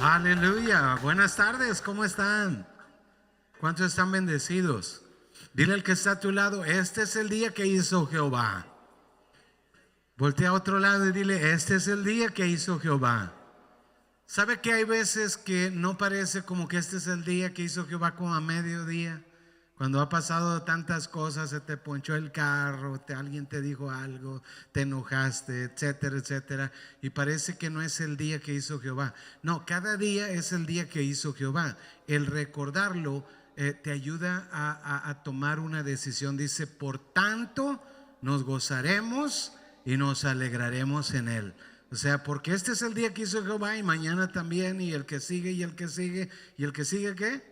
Aleluya, buenas tardes, ¿cómo están? ¿Cuántos están bendecidos? Dile al que está a tu lado, este es el día que hizo Jehová. Voltea a otro lado y dile, este es el día que hizo Jehová. ¿Sabe que hay veces que no parece como que este es el día que hizo Jehová, como a mediodía? Cuando ha pasado tantas cosas, se te ponchó el carro, alguien te dijo algo, te enojaste, etcétera, etcétera, y parece que no es el día que hizo Jehová. No, cada día es el día que hizo Jehová. El recordarlo te ayuda a tomar una decisión. Dice, por tanto nos gozaremos y nos alegraremos en él. O sea, porque este es el día que hizo Jehová, y mañana también, y el que sigue, y el que sigue, y el que sigue, ¿qué?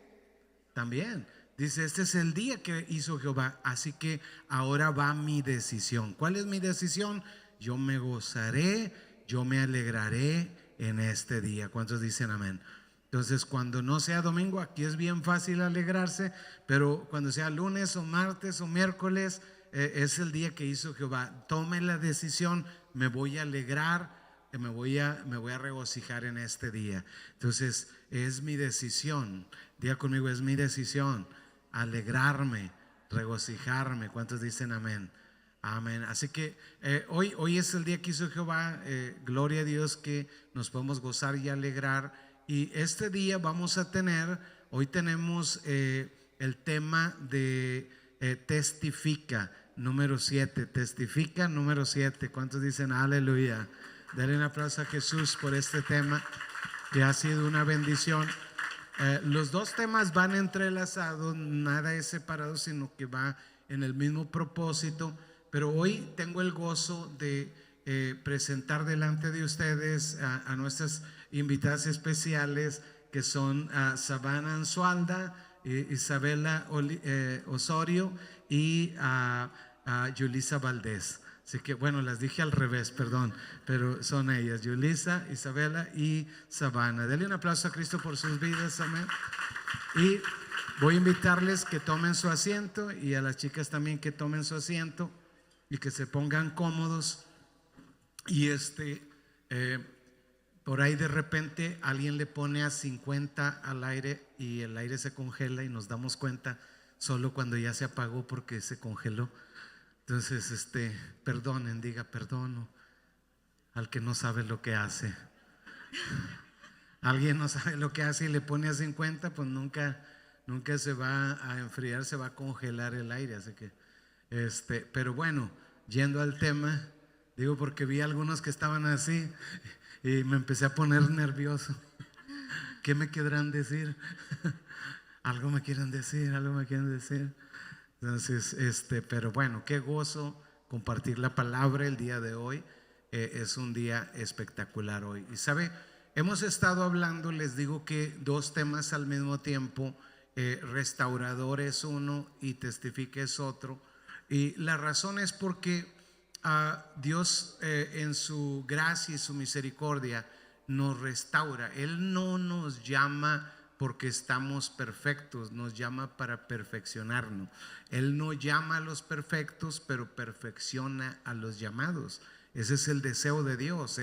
También. Dice, este es el día que hizo Jehová, así que ahora va mi decisión. ¿Cuál es mi decisión? Yo me gozaré, yo me alegraré en este día. ¿Cuántos dicen amén? Entonces, cuando no sea domingo, aquí es bien fácil alegrarse, pero cuando sea lunes o martes o miércoles, es el día que hizo Jehová. Tome la decisión, me voy a alegrar, me voy a regocijar en este día. Entonces, es mi decisión. Diga conmigo, es mi decisión alegrarme, regocijarme. ¿Cuántos dicen amén? Amén. Así que hoy es el día que hizo Jehová. Gloria a Dios que nos podemos gozar y alegrar. Y este día hoy tenemos el tema de testifica, número 7. Testifica, número 7. ¿Cuántos dicen aleluya? Denle un aplauso a Jesús por este tema que ha sido una bendición. Los dos temas van entrelazados, nada es separado, sino que va en el mismo propósito. Pero hoy tengo el gozo de presentar delante de ustedes a nuestras invitadas especiales, que son Savannah Anzualda, Isabela Osorio y Yulisa Valdés. Así que bueno, las dije al revés, perdón, pero son ellas, Yulisa, Isabela y Savannah. Denle un aplauso a Cristo por sus vidas, amén. Y voy a invitarles que tomen su asiento, y a las chicas también que tomen su asiento y que se pongan cómodos. Y por ahí de repente alguien le pone a 50 al aire y el aire se congela, y nos damos cuenta solo cuando ya se apagó porque se congeló. Entonces, perdonen, diga perdono al que no sabe lo que hace. Alguien no sabe lo que hace y le pone a 50, pues nunca se va a enfriar, se va a congelar el aire. Así que, pero bueno, yendo al tema, digo porque vi algunos que estaban así y me empecé a poner nervioso. ¿Qué me querrán decir? Algo me quieren decir. Entonces, pero bueno, qué gozo compartir la palabra el día de hoy. Es un día espectacular hoy. Y sabe, hemos estado hablando, les digo que dos temas al mismo tiempo. Restaurador es uno y testifica es otro. Y la razón es porque Dios en su gracia y su misericordia nos restaura. Él no nos llama porque estamos perfectos, nos llama para perfeccionarnos. Él no llama a los perfectos, pero perfecciona a los llamados. Ese es el deseo de Dios.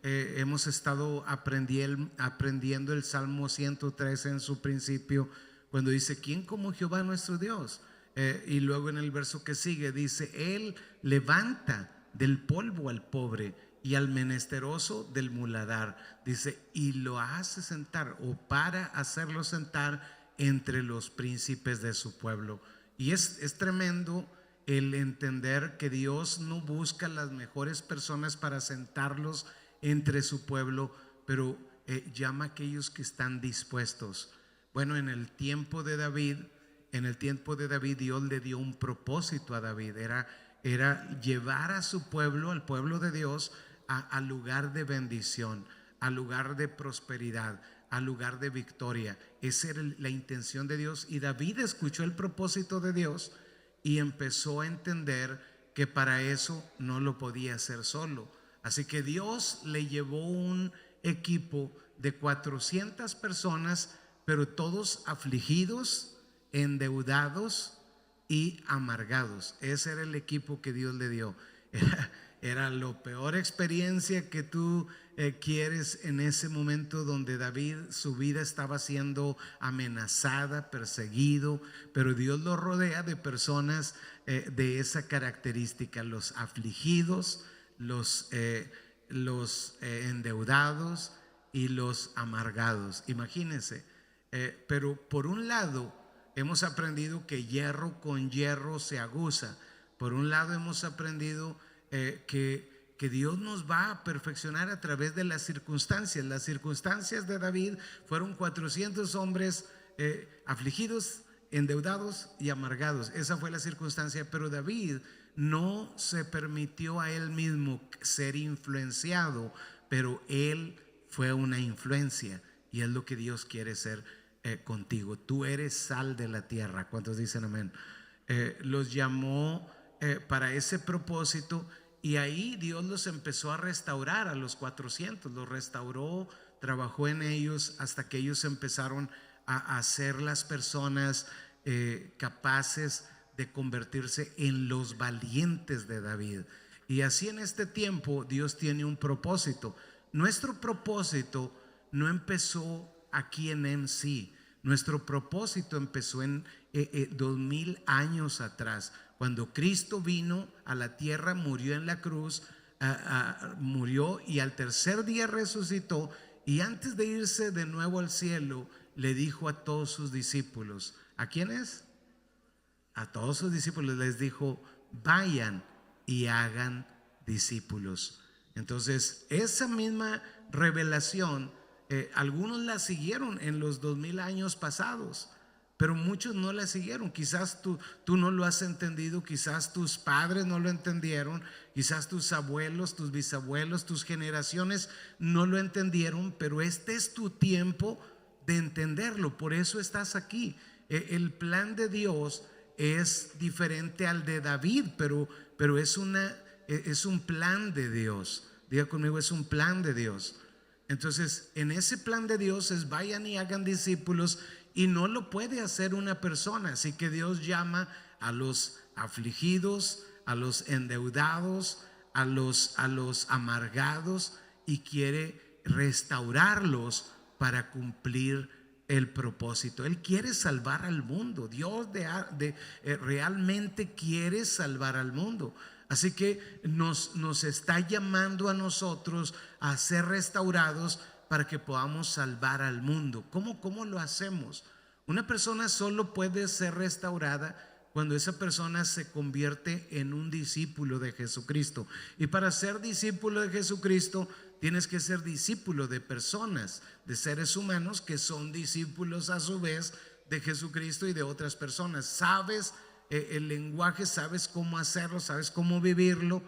Hemos estado aprendiendo el Salmo 113 en su principio, cuando dice, ¿quién como Jehová nuestro Dios? Y luego en el verso que sigue dice, Él levanta del polvo al pobre y al menesteroso del muladar. Dice, y lo hace sentar, o para hacerlo sentar entre los príncipes de su pueblo. Y es tremendo el entender que Dios no busca las mejores personas para sentarlos entre su pueblo, pero llama a aquellos que están dispuestos. Bueno, en el tiempo de David Dios le dio un propósito a David. Era llevar a su pueblo, al pueblo de Dios, al lugar de bendición, al lugar de prosperidad, al lugar de victoria. Esa era la intención de Dios. Y David escuchó el propósito de Dios y empezó a entender que para eso no lo podía hacer solo. Así que Dios le llevó un equipo de 400 personas, pero todos afligidos, endeudados y amargados. Ese era el equipo que Dios le dio. era la peor experiencia que tú quieres en ese momento donde David, su vida estaba siendo amenazada, perseguido, pero Dios lo rodea de personas de esa característica: los afligidos, los endeudados y los amargados. Imagínense. Pero por un lado hemos aprendido que hierro con hierro se aguza. Por un lado hemos aprendido que Dios nos va a perfeccionar a través de las circunstancias. Las circunstancias de David fueron 400 hombres afligidos, endeudados y amargados. Esa fue la circunstancia. Pero David no se permitió a él mismo ser influenciado, pero él fue una influencia, y es lo que Dios quiere ser contigo. Tú eres sal de la tierra. ¿Cuántos dicen amén? Los llamó para ese propósito, y ahí Dios los empezó a restaurar a los 400. Los restauró, trabajó en ellos hasta que ellos empezaron a ser las personas capaces de convertirse en los valientes de David. Y así en este tiempo Dios tiene un propósito. Nuestro propósito no empezó aquí en MC. Nuestro propósito empezó en 2000 años atrás, cuando Cristo vino a la tierra, murió en la cruz, murió y al tercer día resucitó, y antes de irse de nuevo al cielo le dijo a todos sus discípulos: ¿a quiénes? A todos sus discípulos les dijo: vayan y hagan discípulos. Entonces esa misma revelación algunos la siguieron en los 2000 años pasados, pero muchos no la siguieron. Quizás tú no lo has entendido, quizás tus padres no lo entendieron, quizás tus abuelos, tus bisabuelos, tus generaciones no lo entendieron, pero este es tu tiempo de entenderlo. Por eso estás aquí. El plan de Dios es diferente al de David, pero es un plan de Dios. Diga conmigo: es un plan de Dios. Entonces en ese plan de Dios es: vayan y hagan discípulos, y no lo puede hacer una persona. Así que Dios llama a los afligidos, a los endeudados, a los amargados, y quiere restaurarlos para cumplir el propósito. Él quiere salvar al mundo. Dios realmente quiere salvar al mundo. Así que nos está llamando a nosotros a ser restaurados para que podamos salvar al mundo. ¿Cómo lo hacemos? Una persona solo puede ser restaurada cuando esa persona se convierte en un discípulo de Jesucristo. Y para ser discípulo de Jesucristo tienes que ser discípulo de personas, de seres humanos que son discípulos a su vez de Jesucristo y de otras personas. Sabes el lenguaje, sabes cómo hacerlo, sabes cómo vivirlo.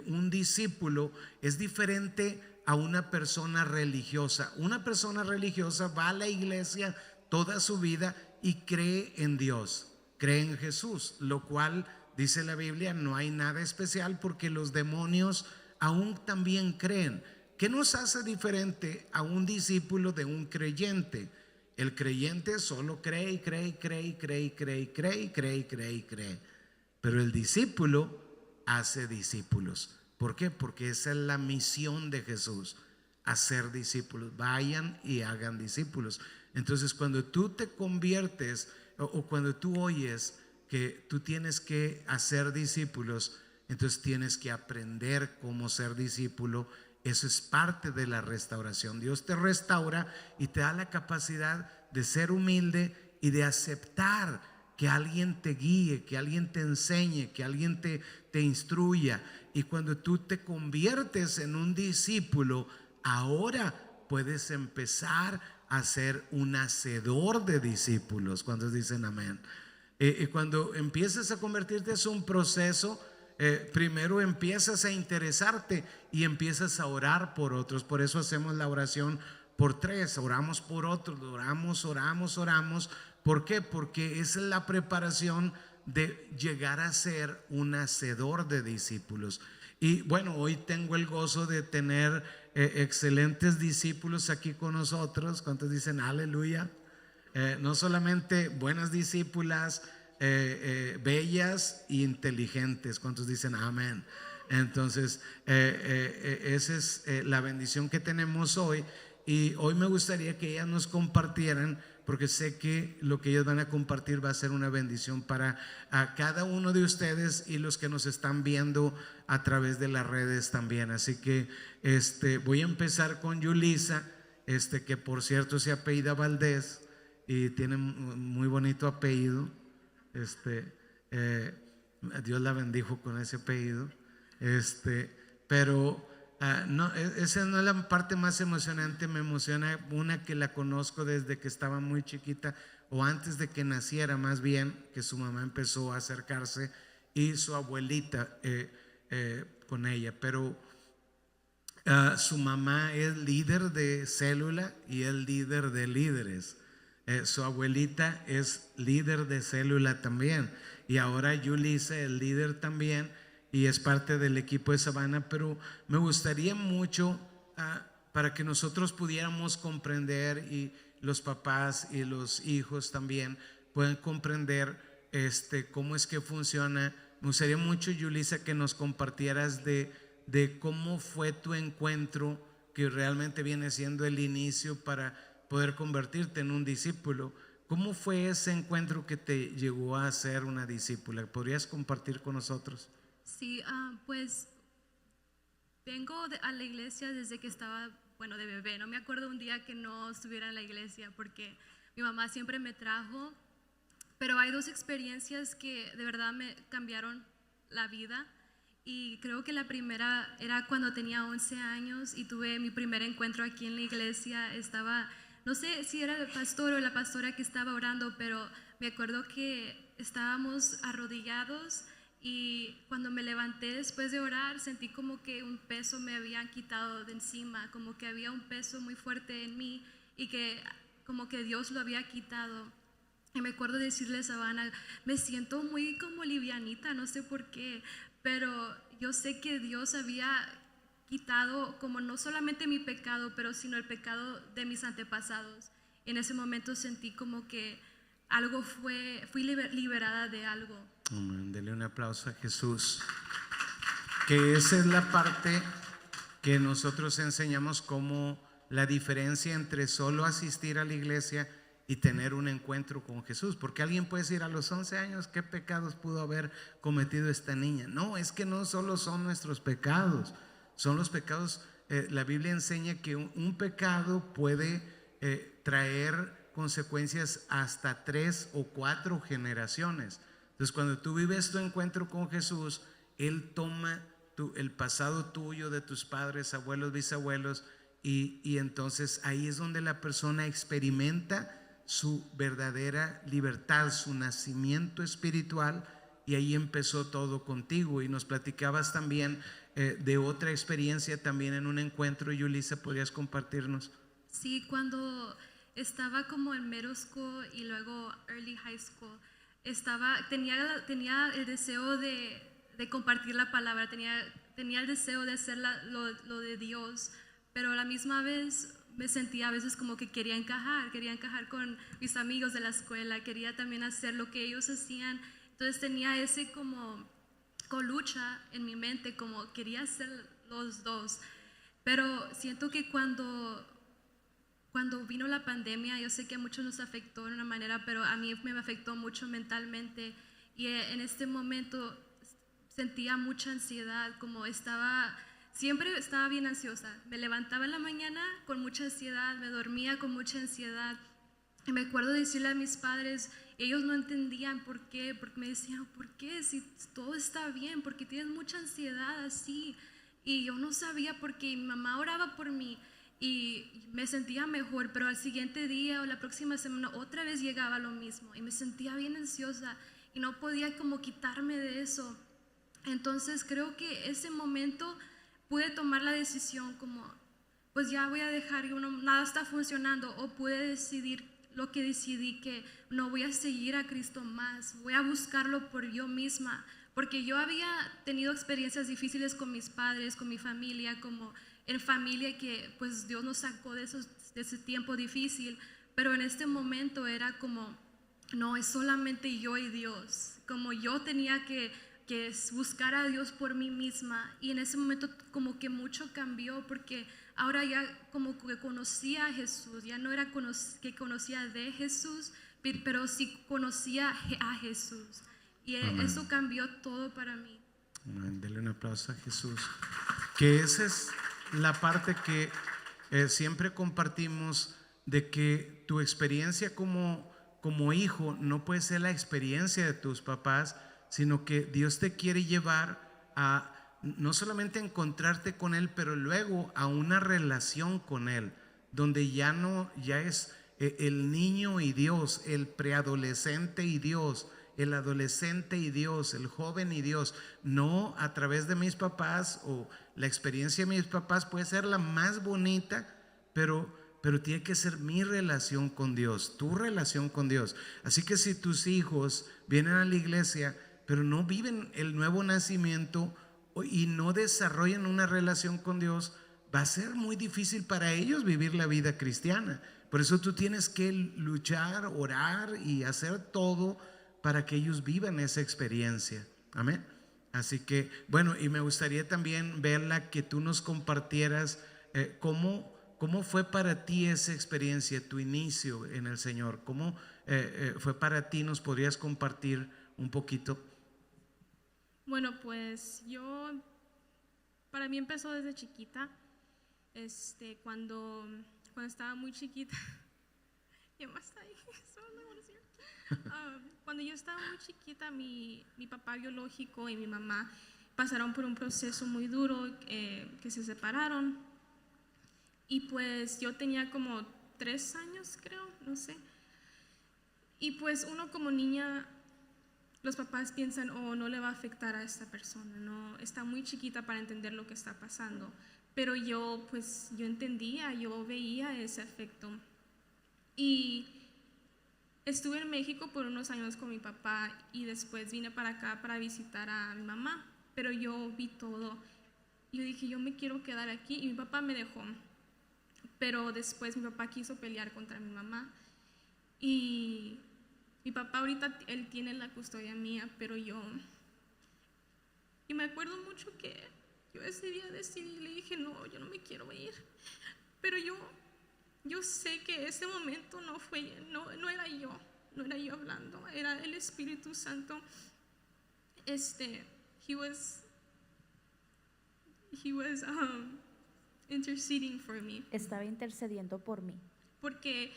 Un discípulo es diferente a una persona religiosa. Una persona religiosa va a la iglesia toda su vida y cree en Dios, cree en Jesús, lo cual dice la Biblia no hay nada especial, porque los demonios aún también creen. ¿Qué nos hace diferente a un discípulo de un creyente? El creyente solo cree y cree y cree y cree y cree y cree y cree y cree y cree, pero el discípulo hace discípulos. ¿Por qué? Porque esa es la misión de Jesús: hacer discípulos. Vayan y hagan discípulos. Entonces cuando tú te conviertes o cuando tú oyes que tú tienes que hacer discípulos, entonces tienes que aprender cómo ser discípulo. Eso es parte de la restauración. Dios te restaura y te da la capacidad de ser humilde y de aceptar que alguien te guíe, que alguien te enseñe, que alguien te instruya. Y cuando tú te conviertes en un discípulo, ahora puedes empezar a ser un hacedor de discípulos. ¿Cuántos dicen amén? Cuando empiezas a convertirte, es un proceso. Primero empiezas a interesarte y empiezas a orar por otros. Por eso hacemos la oración por tres. Oramos por otros, oramos. ¿Por qué? Porque esa es la preparación de llegar a ser un hacedor de discípulos. Y bueno, hoy tengo el gozo de tener excelentes discípulos aquí con nosotros. ¿Cuántos dicen aleluya? No solamente buenas discípulas, bellas e inteligentes. ¿Cuántos dicen amén? Entonces, esa es la bendición que tenemos hoy. Y hoy me gustaría que ellas nos compartieran, porque sé que lo que ellas van a compartir va a ser una bendición para a cada uno de ustedes y los que nos están viendo a través de las redes también. Así que voy a empezar con Yulisa, que por cierto se apellida Valdés y tiene muy bonito apellido. Dios la bendijo con ese apellido. Pero no, esa no es la parte más emocionante. Me emociona una que la conozco desde que estaba muy chiquita, o antes de que naciera más bien, que su mamá empezó a acercarse y su abuelita con ella. Pero su mamá es líder de célula y es líder de líderes. Su abuelita es líder de célula también, y ahora Yulisa es líder también y es parte del equipo de Savannah. Pero me gustaría mucho para que nosotros pudiéramos comprender, y los papás y los hijos también puedan comprender cómo es que funciona. Me gustaría mucho, Yulisa, que nos compartieras de cómo fue tu encuentro, que realmente viene siendo el inicio para poder convertirte en un discípulo. ¿Cómo fue ese encuentro que te llevó a ser una discípula? ¿Podrías compartir con nosotros? Sí, pues vengo a la iglesia desde que estaba, bueno, de bebé. No me acuerdo un día que no estuviera en la iglesia porque mi mamá siempre me trajo. Pero hay dos experiencias que de verdad me cambiaron la vida. Y creo que la primera era cuando tenía 11 años y tuve mi primer encuentro aquí en la iglesia. Estaba, no sé si era el pastor o la pastora que estaba orando, pero me acuerdo que estábamos arrodillados, y cuando me levanté después de orar sentí como que un peso me habían quitado de encima, como que había un peso muy fuerte en mí y que como que Dios lo había quitado. Y me acuerdo decirle a Savannah, me siento muy como livianita, no sé por qué, pero yo sé que Dios había quitado como no solamente mi pecado, pero sino el pecado de mis antepasados. Y en ese momento sentí como que fui liberada de algo. Amén. Dele un aplauso a Jesús. Que esa es la parte que nosotros enseñamos, como la diferencia entre solo asistir a la iglesia y tener un encuentro con Jesús. Porque alguien puede decir a los 11 años, ¿qué pecados pudo haber cometido esta niña? No, es que no solo son nuestros pecados, son los pecados. La Biblia enseña que un pecado puede traer consecuencias hasta 3 o 4 generaciones. Entonces, cuando tú vives tu encuentro con Jesús, Él toma el pasado tuyo, de tus padres, abuelos, bisabuelos, y entonces ahí es donde la persona experimenta su verdadera libertad, su nacimiento espiritual. Y ahí empezó todo contigo. Y nos platicabas también de otra experiencia también en un encuentro. Yulisa, ¿podrías compartirnos? Sí, cuando estaba como en middle school y luego early high school, tenía el deseo de compartir la palabra, tenía el deseo de hacer lo de Dios, pero a la misma vez me sentía a veces como que quería encajar con mis amigos de la escuela, quería también hacer lo que ellos hacían. Entonces tenía ese como lucha en mi mente, como quería hacer los dos. Pero siento que cuando vino la pandemia, yo sé que a muchos nos afectó de una manera, pero a mí me afectó mucho mentalmente. Y en este momento sentía mucha ansiedad, siempre estaba bien ansiosa. Me levantaba en la mañana con mucha ansiedad, me dormía con mucha ansiedad. Y me acuerdo decirle a mis padres, ellos no entendían por qué, porque me decían, ¿por qué? Si todo está bien, ¿por qué tienes mucha ansiedad así? Y yo no sabía, porque mi mamá oraba por mí y me sentía mejor, pero al siguiente día o la próxima semana otra vez llegaba lo mismo y me sentía bien ansiosa y no podía como quitarme de eso. Entonces creo que ese momento pude tomar la decisión como, pues ya voy a dejar, nada está funcionando, o pude decidir lo que decidí, que no voy a seguir a Cristo más, voy a buscarlo por yo misma, porque yo había tenido experiencias difíciles con mis padres, con mi familia, como en familia, que pues Dios nos sacó de ese tiempo difícil, pero en este momento era como, no, es solamente yo y Dios, como yo tenía que que es buscar a Dios por mí misma. Y en ese momento como que mucho cambió, porque ahora ya como que conocía a Jesús, ya no era que conocía de Jesús, pero sí conocía a Jesús. Y Amén. eso cambió todo para mí. Amén. Dele un aplauso a Jesús. Que esa es la parte que siempre compartimos, de que tu experiencia como hijo no puede ser la experiencia de tus papás, sino que Dios te quiere llevar a no solamente encontrarte con Él, pero luego a una relación con Él, donde ya es el niño y Dios, el preadolescente y Dios, el adolescente y Dios, el joven y Dios. No a través de mis papás, o la experiencia de mis papás puede ser la más bonita, pero tiene que ser mi relación con Dios, tu relación con Dios. Así que si tus hijos vienen a la iglesia, pero no viven el nuevo nacimiento y no desarrollan una relación con Dios, va a ser muy difícil para ellos vivir la vida cristiana. Por eso tú tienes que luchar, orar y hacer todo para que ellos vivan esa experiencia. Amén. Así que bueno, y me gustaría también verla, que tú nos compartieras cómo fue para ti esa experiencia, tu inicio en el Señor. ¿Cómo fue para ti? ¿Nos podrías compartir un poquito? Bueno, pues para mí empezó desde chiquita, cuando estaba muy chiquita. Mi mamá está ahí, cuando yo estaba muy chiquita, mi papá biológico y mi mamá pasaron por un proceso muy duro, que se separaron, y pues yo tenía como 3 años, creo, no sé, y pues uno como niña, los papás piensan, oh, no le va a afectar a esta persona, no, está muy chiquita para entender lo que está pasando. Pero yo entendía, yo veía ese efecto. Y estuve en México por unos años con mi papá, y después vine para acá para visitar a mi mamá. Pero yo vi todo. Yo dije, yo me quiero quedar aquí, y mi papá me dejó. Pero después mi papá quiso pelear contra mi mamá. Y mi papá ahorita, él tiene la custodia mía, pero y me acuerdo mucho que yo ese día decidí, le dije, no, yo no me quiero ir. Pero yo sé que ese momento no era yo, no era yo hablando, era el Espíritu Santo. He was interceding for me. Estaba intercediendo por mí, Porque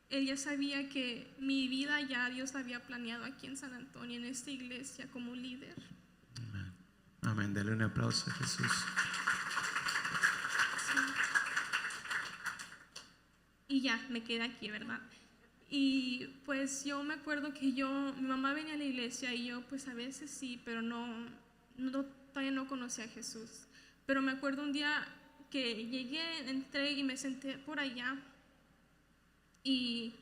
ella sabía que mi vida ya Dios la había planeado aquí en San Antonio, en esta iglesia, como líder. Amén. Amén. Dale un aplauso a Jesús. Sí. Y ya, me quedé aquí, ¿verdad? Y pues yo me acuerdo que mi mamá venía a la iglesia, y yo pues a veces sí, pero todavía no conocía a Jesús. Pero me acuerdo un día que llegué, entré y me senté por allá, y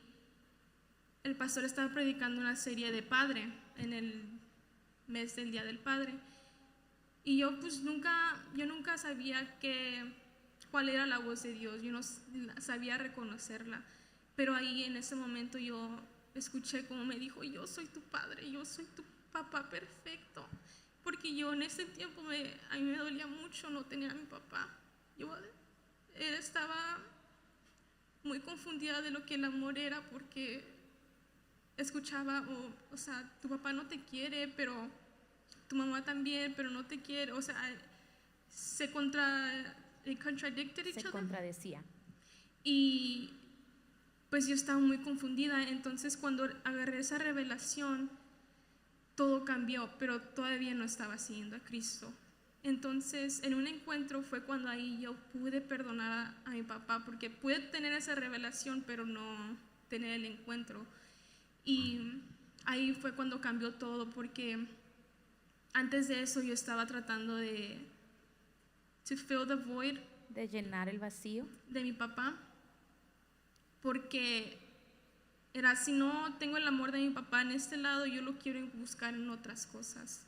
el pastor estaba predicando una serie de Padre en el mes del Día del Padre. Y yo pues nunca sabía cuál era la voz de Dios, yo no sabía reconocerla. Pero ahí en ese momento yo escuché como me dijo, yo soy tu padre, yo soy tu papá perfecto. Porque yo en ese tiempo a mí me dolía mucho no tener a mi papá. Yo estaba muy confundida de lo que el amor era, porque escuchaba, o sea, tu papá no te quiere, pero tu mamá también, pero no te quiere. O sea, se contradecía. Y pues yo estaba muy confundida. Entonces cuando agarré esa revelación, todo cambió, pero todavía no estaba siguiendo a Cristo. Entonces en un encuentro fue cuando ahí yo pude perdonar a mi papá, porque pude tener esa revelación pero no tener el encuentro. Y ahí fue cuando cambió todo, porque antes de eso yo estaba tratando de fill the void, de llenar el vacío de mi papá, porque era, si no tengo el amor de mi papá en este lado, yo lo quiero buscar en otras cosas.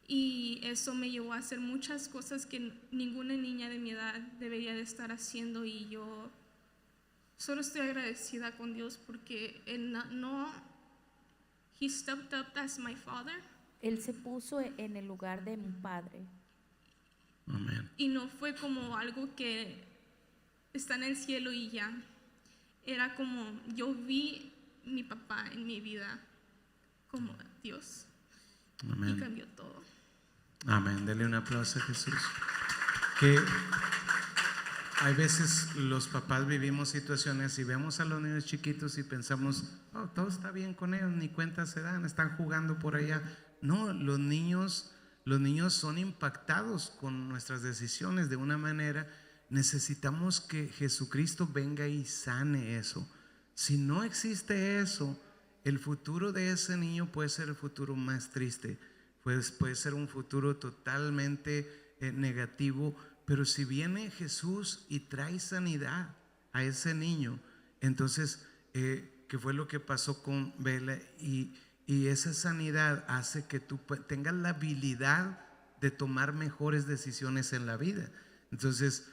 Y eso me llevó a hacer muchas cosas que ninguna niña de mi edad debería de estar haciendo, y yo solo estoy agradecida con Dios porque Él he stepped up as my father. Él se puso en el lugar de mi padre. Amén. Y no fue como algo que está en el cielo y ya. Era como yo vi mi papá en mi vida como Dios. Y Amén. cambió todo. Amén. Dele un aplauso a Jesús. Que hay veces los papás vivimos situaciones y vemos a los niños chiquitos y pensamos, oh, todo está bien con ellos, ni cuenta se dan, están jugando por allá. No, los niños son impactados con nuestras decisiones de una manera. Necesitamos que Jesucristo venga y sane eso. Si no existe eso, el futuro de ese niño puede ser el futuro más triste, puede ser un futuro totalmente negativo. Pero si viene Jesús y trae sanidad a ese niño, entonces, ¿qué fue lo que pasó con Bella? Y esa sanidad hace que tú tengas la habilidad de tomar mejores decisiones en la vida. Entonces,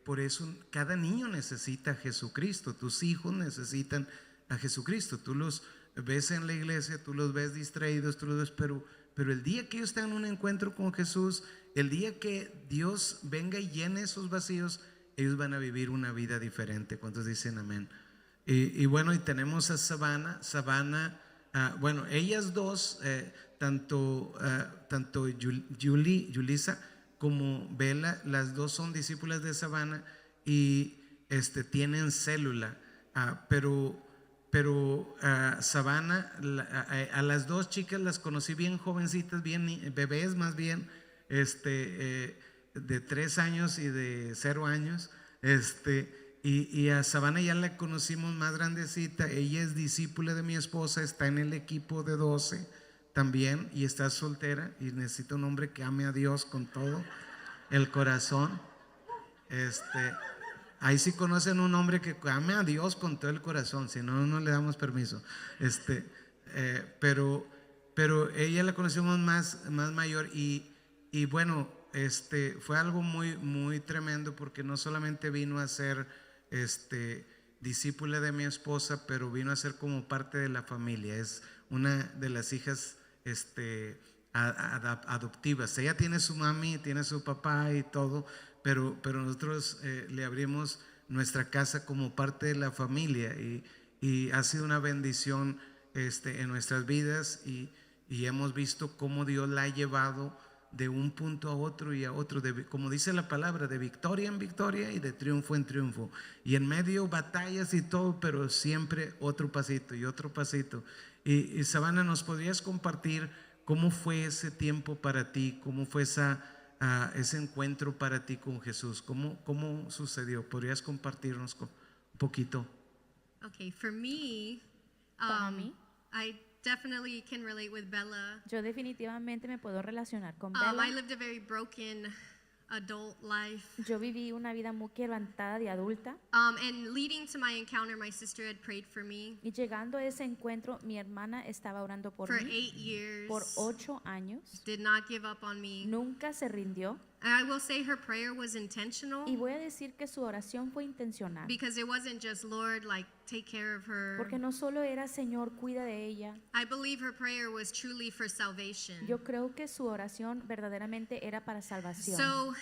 por eso cada niño necesita a Jesucristo. Tus hijos necesitan a Jesucristo. Tú los ves en la iglesia, tú los ves distraídos, tú los ves, pero el día que ellos tengan un encuentro con Jesús, el día que Dios venga y llene esos vacíos, ellos van a vivir una vida diferente. ¿Cuántos dicen amén? Y bueno, y tenemos a Savannah, bueno, ellas dos, tanto Julissa como Bella, las dos son discípulas de Savannah y tienen célula, pero Savannah, a las dos chicas las conocí bien jovencitas, bien bebés más bien, de 3 años y de 0 años, y a Savannah ya la conocimos más grandecita. Ella es discípula de mi esposa, está en el equipo de 12 también y está soltera y necesita un hombre que ame a Dios con todo el corazón. Ahí sí conocen un hombre que ame a Dios con todo el corazón, si no, no le damos permiso. Pero ella la conocimos más mayor y bueno, fue algo muy, muy tremendo porque no solamente vino a ser discípula de mi esposa, pero vino a ser como parte de la familia. Es una de las hijas adoptivas. Ella tiene su mami, tiene su papá y todo, pero nosotros le abrimos nuestra casa como parte de la familia y ha sido una bendición en nuestras vidas y hemos visto cómo Dios la ha llevado de un punto a otro y a otro, como dice la palabra, de victoria en victoria y de triunfo en triunfo, y en medio batallas y todo, pero siempre otro pasito y otro pasito. Y Savannah, ¿nos podrías compartir cómo fue ese tiempo para ti? ¿Cómo fue ese encuentro para ti con Jesús? ¿Cómo sucedió? ¿Podrías compartirnos un poquito? Okay, for me, Para mí, I definitely can relate with Bella. yo definitivamente me puedo relacionar con I Bella. lived a very broken adult life. Yo viví una vida muy quebrantada de adulta And leading to my encounter, my sister had prayed for me y llegando a ese encuentro, mi hermana estaba orando por for mí 8 years. por 8 años. Did not give up on me. Nunca se rindió And I will say her prayer was intentional y voy a decir que su oración fue intencional. because it wasn't just, Lord, like, take care of her. Porque no solo era Señor, cuida de ella. I believe her prayer was truly for salvation. Yo creo que su oración verdaderamente era para salvación. So,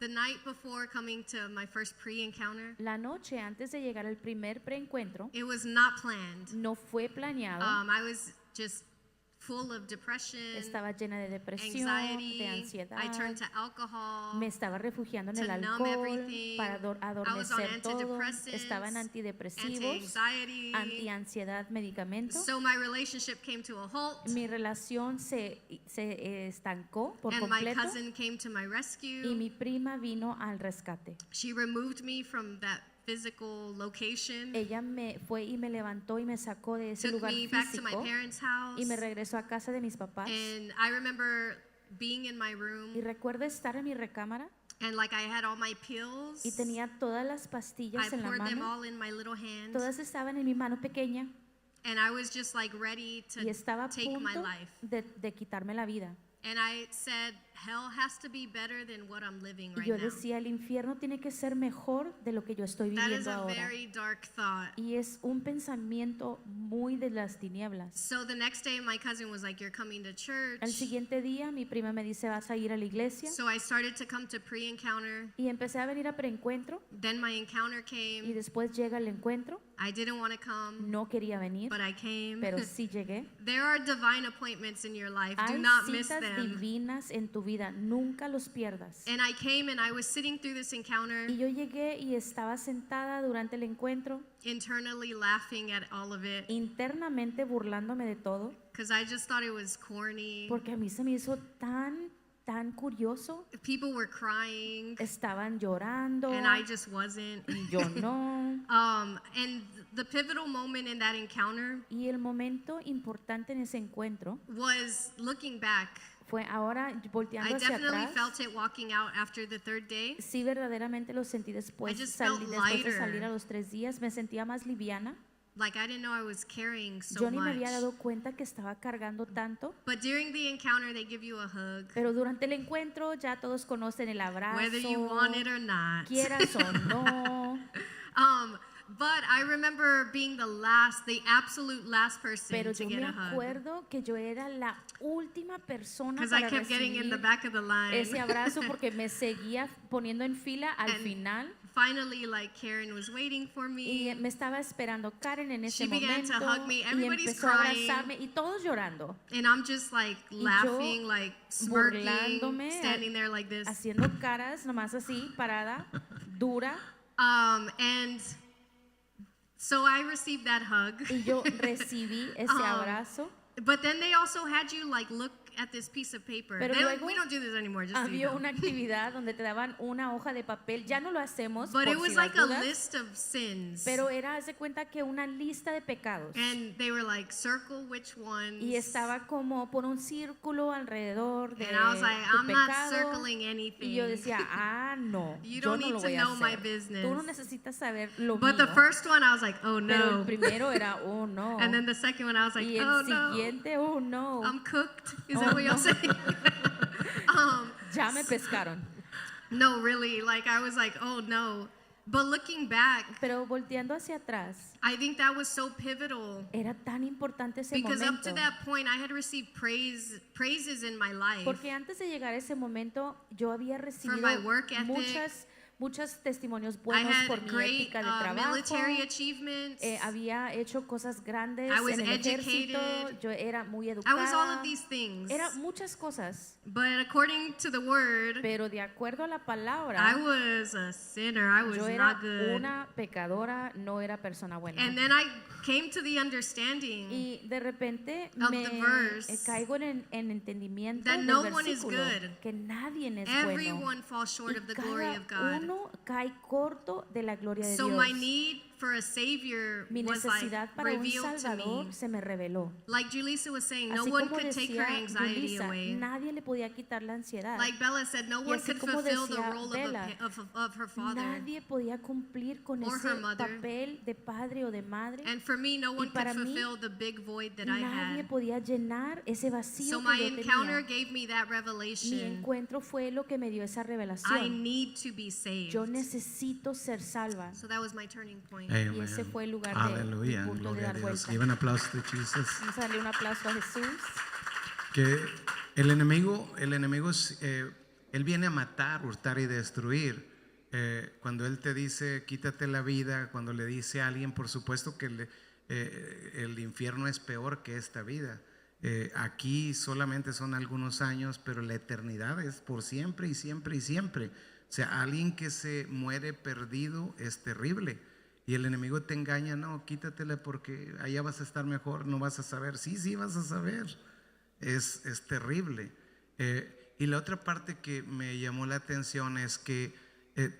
the night before coming to my first pre-encounter, La noche antes de llegar al primer preencuentro, it was not planned. no fue planeado. I was just full of depression, Estaba llena de depresión, anxiety. de ansiedad. I turned to alcohol. Me estaba refugiando en to el numb alcohol everything. para I was on adormecer todo. antidepressants, Estaba en antidepresivos, anti-anxiety. anti-ansiedad, medicamentos. So my relationship came to a halt, Mi relación se estancó por and my completo cousin came to my y rescue. mi prima vino al rescate. She removed me from that physical location, Ella me fue y me levantó y me sacó de ese took lugar me back to my físico parents' house, y me regresó a casa de mis papás. and I remember being in my Y room, recuerdo estar en mi recámara and like I had all my pills. y tenía todas las I pastillas en la poured them mano. all in my little hand, Todas estaban en mi mano pequeña and I was just like ready to y estaba a take my punto life. de quitarme la vida. And I said, hell has to be better than what I'm living Y right yo now. decía, el infierno tiene que ser mejor de lo que yo estoy That is viviendo a ahora. very dark thought. Y es un pensamiento muy de las tinieblas. So the next day, my cousin was like, "You're coming to church." Al siguiente día, mi prima me dice, ¿vas a ir a la iglesia? So I started to come to pre-encounter. Y empecé a venir a preencuentro Then my encounter y came. después llega el encuentro. I didn't want to come, No quería venir, but I came. pero sí llegué. There are divine appointments in your life. Do Hay not miss citas them. divinas en tu vida, nunca los pierdas. And I came and I was sitting through this encounter, Y yo llegué y estaba sentada durante el encuentro, internally laughing at all of it, internamente burlándome de todo, because I just thought it was corny. porque a mí se me hizo tan curioso. People were crying, Estaban llorando and I just wasn't. y yo no. And the pivotal moment in that encounter Y el momento importante en ese encuentro was looking back. fue ahora I volteando hacia definitely atrás. felt it walking out after the third day. Sí, verdaderamente lo sentí después, I just felt después de lighter. salir a los 3 días. Me sentía más liviana. Like I didn't know I was carrying so Yo ni much. me había dado cuenta que estaba cargando tanto. But during the encounter, they give you a hug, Pero durante el encuentro ya todos conocen el abrazo, whether you want it or not. quieras o no. But I remember being the absolute last person Pero to yo get me a hug. acuerdo que yo era la última persona Because I para kept getting in the recibir back of the line. ese abrazo porque me seguía poniendo en fila al And final. Finally, like Karen was waiting for Y me. me estaba esperando Karen en ese She began to momento hug me. y Everybody's empezó a crying. abrazarme y todos llorando, And I'm just like laughing, like smirking, burlándome, standing there like this. haciendo caras nomás así, parada, dura. And so I received that hug. Y yo recibí ese abrazo. But then they also had you like look at this piece of paper. Pero luego We don't do this anymore, just so you Había know. una actividad donde te daban una hoja de papel. Ya no lo hacemos But por it was si like las a dudas, list of sins. pero era, haz de cuenta que una lista de pecados. And they were like, circle which ones. Y estaba como por un círculo alrededor de And I was like, tu I'm not pecado. circling anything. Y yo decía, no, You yo don't no need lo to voy a know my hacer. business. Tú no necesitas saber lo But mío. the first one, I was like, oh Pero el no. primero era, oh no. And then the second one, I was like, Y el oh no. siguiente, oh no. I'm cooked. Is Oh, that what y'all no. say? Ya me pescaron. No, really. Like, I was like, oh no. But looking back, Pero volteando hacia atrás, I think that was so pivotal. era tan importante ese Because up momento. to that point, I had received praises in my life. Porque antes de llegar a ese momento, yo había recibido my work ethic, muchos testimonios I buenos had por mi great ética de trabajo. military achievements. Había hecho cosas grandes I was en el ejército. educated. Yo era muy I educada. was all of these things. Era muchas cosas. But according to the word, Pero de acuerdo a la I palabra, was a sinner. I was yo era not good. una pecadora, no era persona buena. And then I came to the understanding Y de repente of me the verse caigo en entendimiento that del no one is versículo good. que nadie es bueno. everyone falls short Y of the glory of cada God. uno cae corto de la gloria de So Dios. my need for a savior Mi was like necesidad para un revealed to Salvador me. se me reveló. Like Julissa was saying, no Así one como could take her decía anxiety Julissa, away. nadie le podía quitar la ansiedad. Like Bella said, no Y one así could como fulfill the decía role Bella, of her father. Nadie podía cumplir con or ese her mother. papel de padre o de madre. And for me, no one could para mí, fulfill the big void that I Nadie had. podía llenar ese vacío So que my yo encounter tenía. gave me that Mi revelation. encuentro fue lo que me dio esa I revelación. need to be saved. Yo necesito ser salva. So that was my turning point. Amen. Y ese fue el lugar de Aleluya. mi punto de Gloria a dar Dios. vuelta. Give an applause to Jesus. Vamos a darle un aplauso a Jesús. Que el enemigo él viene a matar, hurtar y destruir. Cuando él te dice quítate la vida, cuando le dice a alguien, por supuesto que el infierno es peor que esta vida. Aquí solamente son algunos años, pero la eternidad es por siempre y siempre y siempre. O sea, alguien que se muere perdido es terrible. Y el enemigo te engaña, no, quítatela porque allá vas a estar mejor, no vas a saber. Sí, vas a saber. Es terrible. Y la otra parte que me llamó la atención es que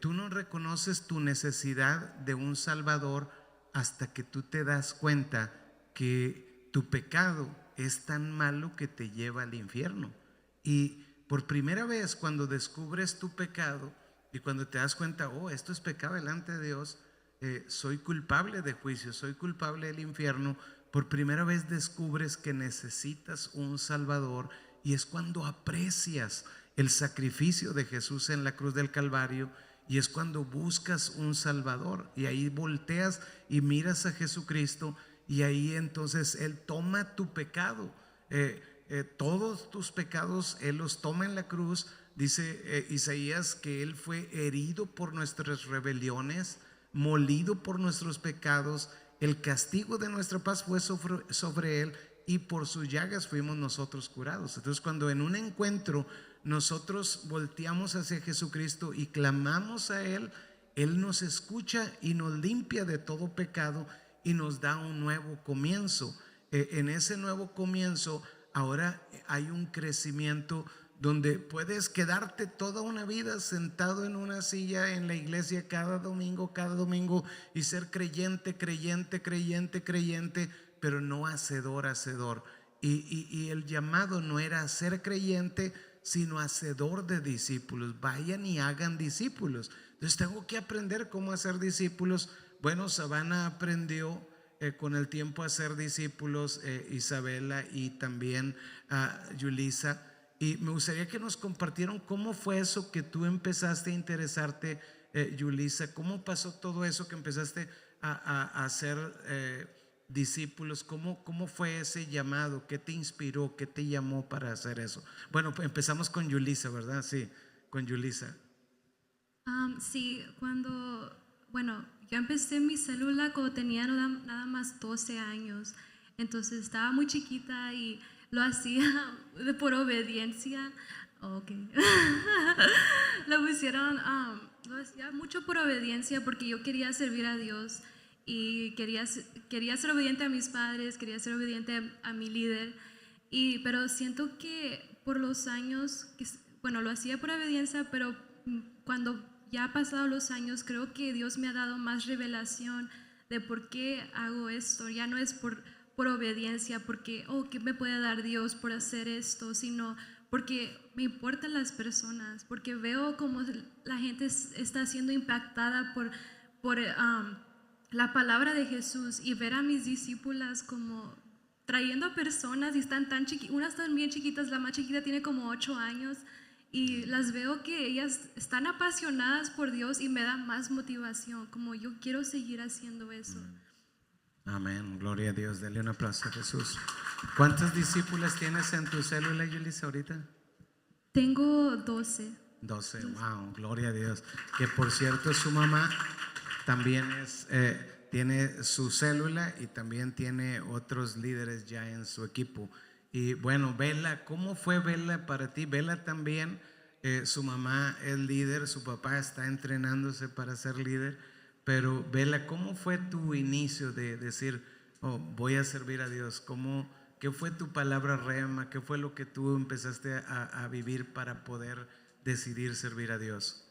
tú no reconoces tu necesidad de un Salvador hasta que tú te das cuenta que tu pecado es tan malo que te lleva al infierno. Y por primera vez cuando descubres tu pecado y cuando te das cuenta, oh, esto es pecado delante de Dios, soy culpable de juicio, soy culpable del infierno, por primera vez descubres que necesitas un Salvador y es cuando aprecias el sacrificio de Jesús en la cruz del Calvario, y es cuando buscas un Salvador, y ahí volteas y miras a Jesucristo, y ahí entonces Él toma tu pecado, todos tus pecados Él los toma en la cruz. Dice Isaías que Él fue herido por nuestras rebeliones, molido por nuestros pecados, el castigo de nuestra paz fue sobre Él, y por sus llagas fuimos nosotros curados. Entonces, cuando en un encuentro nosotros volteamos hacia Jesucristo y clamamos a Él, Él nos escucha y nos limpia de todo pecado y nos da un nuevo comienzo. En ese nuevo comienzo ahora hay un crecimiento donde puedes quedarte toda una vida sentado en una silla en la iglesia cada domingo, y ser creyente, pero no hacedor. Y el llamado no era ser creyente, sino hacedor de discípulos. Vayan y hagan discípulos. Entonces tengo que aprender cómo hacer discípulos. Bueno, Savannah aprendió con el tiempo a hacer discípulos, Isabela y también Yulisa. Y me gustaría que nos compartieran cómo fue eso que tú empezaste a interesarte, Yulisa. ¿Cómo pasó todo eso que empezaste a hacer discípulos? ¿Cómo fue ese llamado? ¿Qué te inspiró? ¿Qué te llamó para hacer eso? Bueno, pues empezamos con Yulisa, ¿verdad? Sí, con Yulisa. Sí, yo empecé mi célula cuando tenía nada más 12 años. Entonces estaba muy chiquita y lo hacía por obediencia. Okay. Lo hacía mucho por obediencia porque yo quería servir a Dios y quería ser obediente a mis padres, quería ser obediente a mi líder. Pero siento que por los años, lo hacía por obediencia, pero cuando ya ha pasado los años, creo que Dios me ha dado más revelación de por qué hago esto. Ya no es por obediencia, porque, ¿qué me puede dar Dios por hacer esto? Sino porque me importan las personas, porque veo cómo la gente está siendo impactada por la palabra de Jesús, y ver a mis discípulas como trayendo a personas, y están tan chiquitas, unas están bien chiquitas, la más chiquita tiene como 8 años, y las veo que ellas están apasionadas por Dios y me da más motivación, como yo quiero seguir haciendo eso. Amén, gloria a Dios. Dale un aplauso a Jesús. ¿Cuántas discípulas tienes en tu célula, Yulisa, ahorita? Tengo 12. 12, wow, gloria a Dios. Que por cierto, su mamá también tiene su célula y también tiene otros líderes ya en su equipo. Y bueno, Bella, ¿cómo fue Bella para ti? Bella también, su mamá es líder, su papá está entrenándose para ser líder. Pero Bella, ¿cómo fue tu inicio de decir, voy a servir a Dios? ¿Qué fue tu palabra rema? ¿Qué fue lo que tú empezaste a vivir para poder decidir servir a Dios?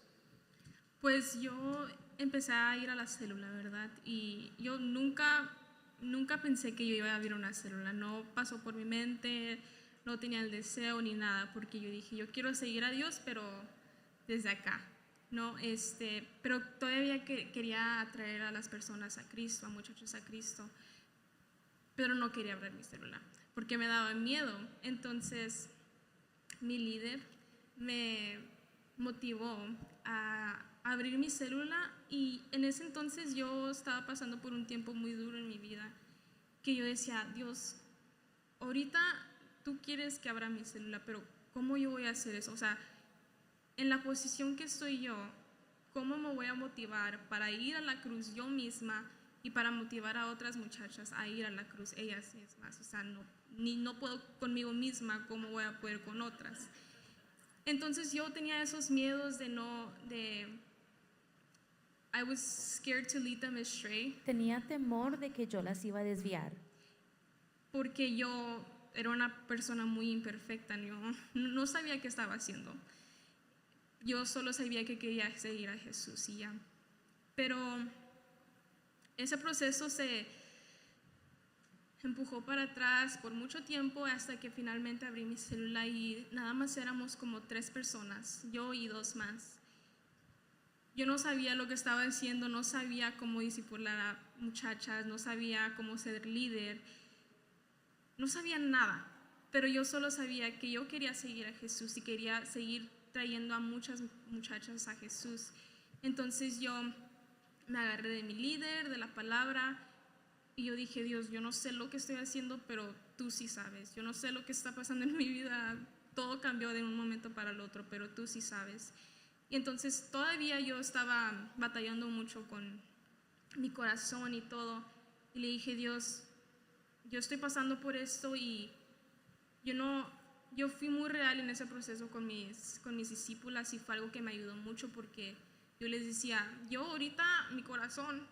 Pues yo empecé a ir a la célula, ¿verdad? Y yo nunca pensé que yo iba a abrir una célula. No pasó por mi mente, no tenía el deseo ni nada, porque yo dije, yo quiero seguir a Dios, pero desde acá. No, pero todavía quería atraer a las personas a Cristo, a muchachos a Cristo, pero no quería abrir mi célula porque me daba miedo. Entonces mi líder me motivó a abrir mi célula, y en ese entonces yo estaba pasando por un tiempo muy duro en mi vida, que yo decía, Dios, ahorita tú quieres que abra mi célula, pero ¿cómo yo voy a hacer eso? O sea, en la posición que estoy yo, ¿cómo me voy a motivar para ir a la cruz yo misma y para motivar a otras muchachas a ir a la cruz ellas mismas? O sea, no puedo conmigo misma, ¿cómo voy a poder con otras? Entonces yo tenía esos miedos I was scared to lead them astray. Tenía temor de que yo las iba a desviar. Porque yo era una persona muy imperfecta, no sabía qué estaba haciendo. Yo solo sabía que quería seguir a Jesús y ya. Pero ese proceso se empujó para atrás por mucho tiempo hasta que finalmente abrí mi célula, y nada más éramos como 3 personas, yo y 2 más. Yo no sabía lo que estaba haciendo, no sabía cómo discipular a muchachas, no sabía cómo ser líder, no sabía nada. pero yo solo sabía que yo quería seguir a Jesús y quería seguir trayendo a muchas muchachas a Jesús. Entonces yo me agarré de mi líder, de la palabra, y yo dije, Dios, yo no sé lo que estoy haciendo, pero tú sí sabes. Yo no sé lo que está pasando en mi vida, todo cambió de un momento para el otro, pero tú sí sabes. Y entonces todavía yo estaba batallando mucho con mi corazón y todo, y le dije, Dios, yo estoy pasando por esto y yo fui muy real en ese proceso con mis discípulas, y fue algo que me ayudó mucho, porque yo les decía, yo ahorita mi corazón,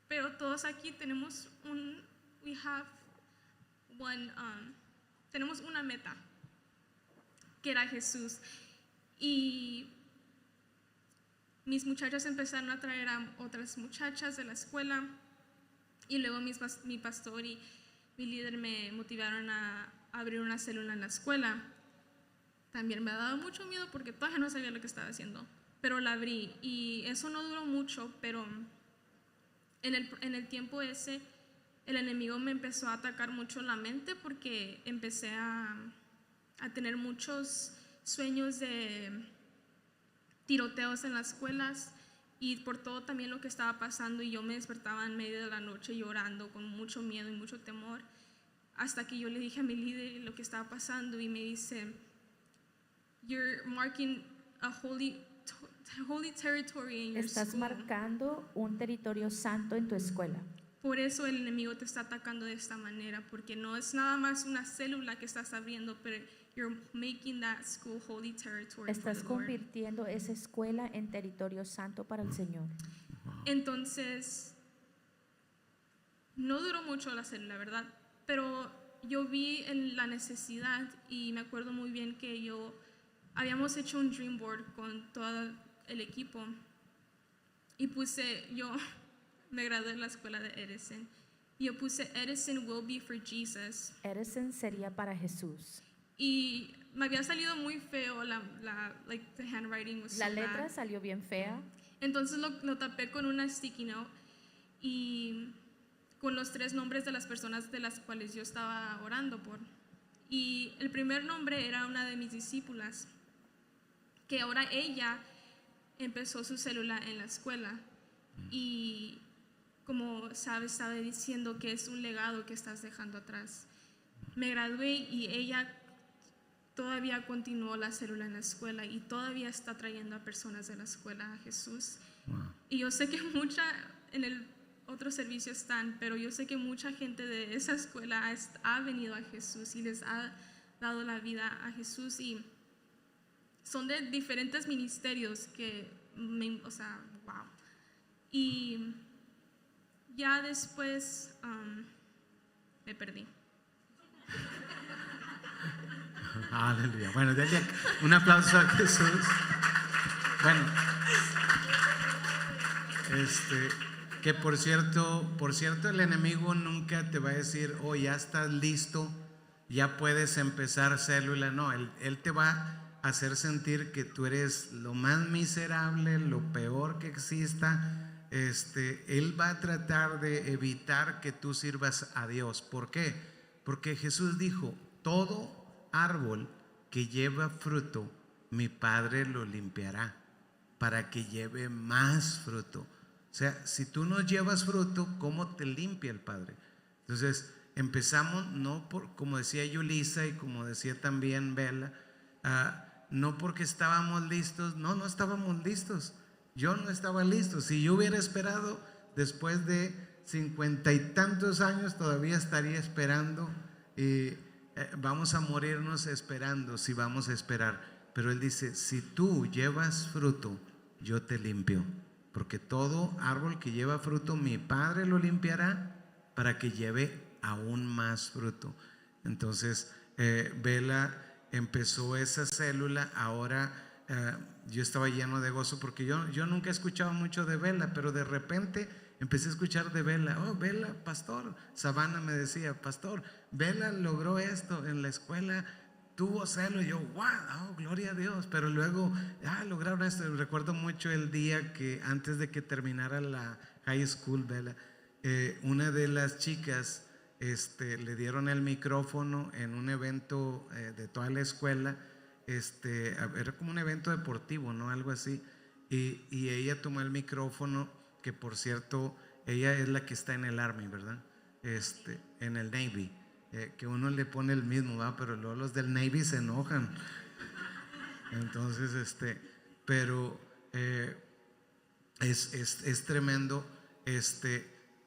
pero todos aquí tenemos tenemos una meta, que era Jesús. Y mis muchachas empezaron a traer a otras muchachas de la escuela, y luego mi pastor y mi líder me motivaron a abrir una célula en la escuela. También me ha dado mucho miedo porque todavía no sabía lo que estaba haciendo, pero la abrí, y eso no duró mucho, pero en el tiempo ese el enemigo me empezó a atacar mucho la mente, porque empecé a tener muchos sueños de tiroteos en las escuelas, y por todo también lo que estaba pasando, y yo me despertaba en medio de la noche llorando con mucho miedo y mucho temor, hasta que yo le dije a mi líder lo que estaba pasando, y me dice, you're marking a holy territory in your Estás school. marcando un territorio santo en tu escuela. Por eso el enemigo te está atacando de esta manera, porque no es nada más una célula que estás abriendo, pero you're making that school holy territory Estás for the Lord. convirtiendo esa escuela en territorio santo para el Señor. Entonces, no duró mucho la célula, ¿verdad? Pero yo vi la necesidad, y me acuerdo muy bien que habíamos hecho un dream board con todo el equipo, y yo me gradué en la escuela de Edison, y yo puse Edison will be for Jesus, Edison sería para Jesús. y me había salido muy feo, like the handwriting was La so letra bad. salió bien fea. Entonces lo tapé con una sticky note y con los 3 nombres de las personas de las cuales yo estaba orando por. Y el primer nombre era una de mis discípulas, que ahora ella empezó su célula en la escuela. Y como sabes, estaba diciendo que es un legado que estás dejando atrás. Me gradué y ella todavía continuó la célula en la escuela, y todavía está trayendo a personas de la escuela a Jesús. Wow. Y yo sé que en el otro servicio están, pero yo sé que mucha gente de esa escuela ha venido a Jesús y les ha dado la vida a Jesús, y son de diferentes ministerios wow. Y ya después me perdí. Aleluya. Bueno, denle un aplauso a Jesús. Bueno, que por cierto, el enemigo nunca te va a decir, oh, ya estás listo, ya puedes empezar célula. No, él te va a hacer sentir que tú eres lo más miserable, lo peor que exista. Él va a tratar de evitar que tú sirvas a Dios. ¿Por qué? Porque Jesús dijo, todo árbol que lleva fruto, mi Padre lo limpiará para que lleve más fruto. O sea, si tú no llevas fruto, ¿cómo te limpia el Padre? Entonces, empezamos como decía Yulisa y como decía también Bella, no porque estábamos listos, no estábamos listos. Yo no estaba listo. Si yo hubiera esperado, después de 50 y tantos años, todavía estaría esperando. Vamos a morirnos esperando, si vamos a esperar. Pero Él dice, si tú llevas fruto, yo te limpio. Porque todo árbol que lleva fruto, mi Padre lo limpiará para que lleve aún más fruto. Entonces, Bella empezó esa célula. Ahora yo estaba lleno de gozo, porque yo nunca he escuchado mucho de Bella, pero de repente empecé a escuchar de Bella. Oh, Bella, pastor. Savannah me decía, pastor, Bella logró esto en la escuela, tuvo celo. Y yo, wow, oh, gloria a Dios. Pero luego, lograron esto. Recuerdo mucho el día que antes de que terminara la high school, Bella, una de las chicas le dieron el micrófono en un evento de toda la escuela. Era como un evento deportivo, ¿no? Algo así. Y ella tomó el micrófono, que por cierto, ella es la que está en el Army, ¿verdad? En el Navy, que uno le pone el mismo, ¿verdad? Pero luego los del Navy se enojan. Entonces, pero es tremendo,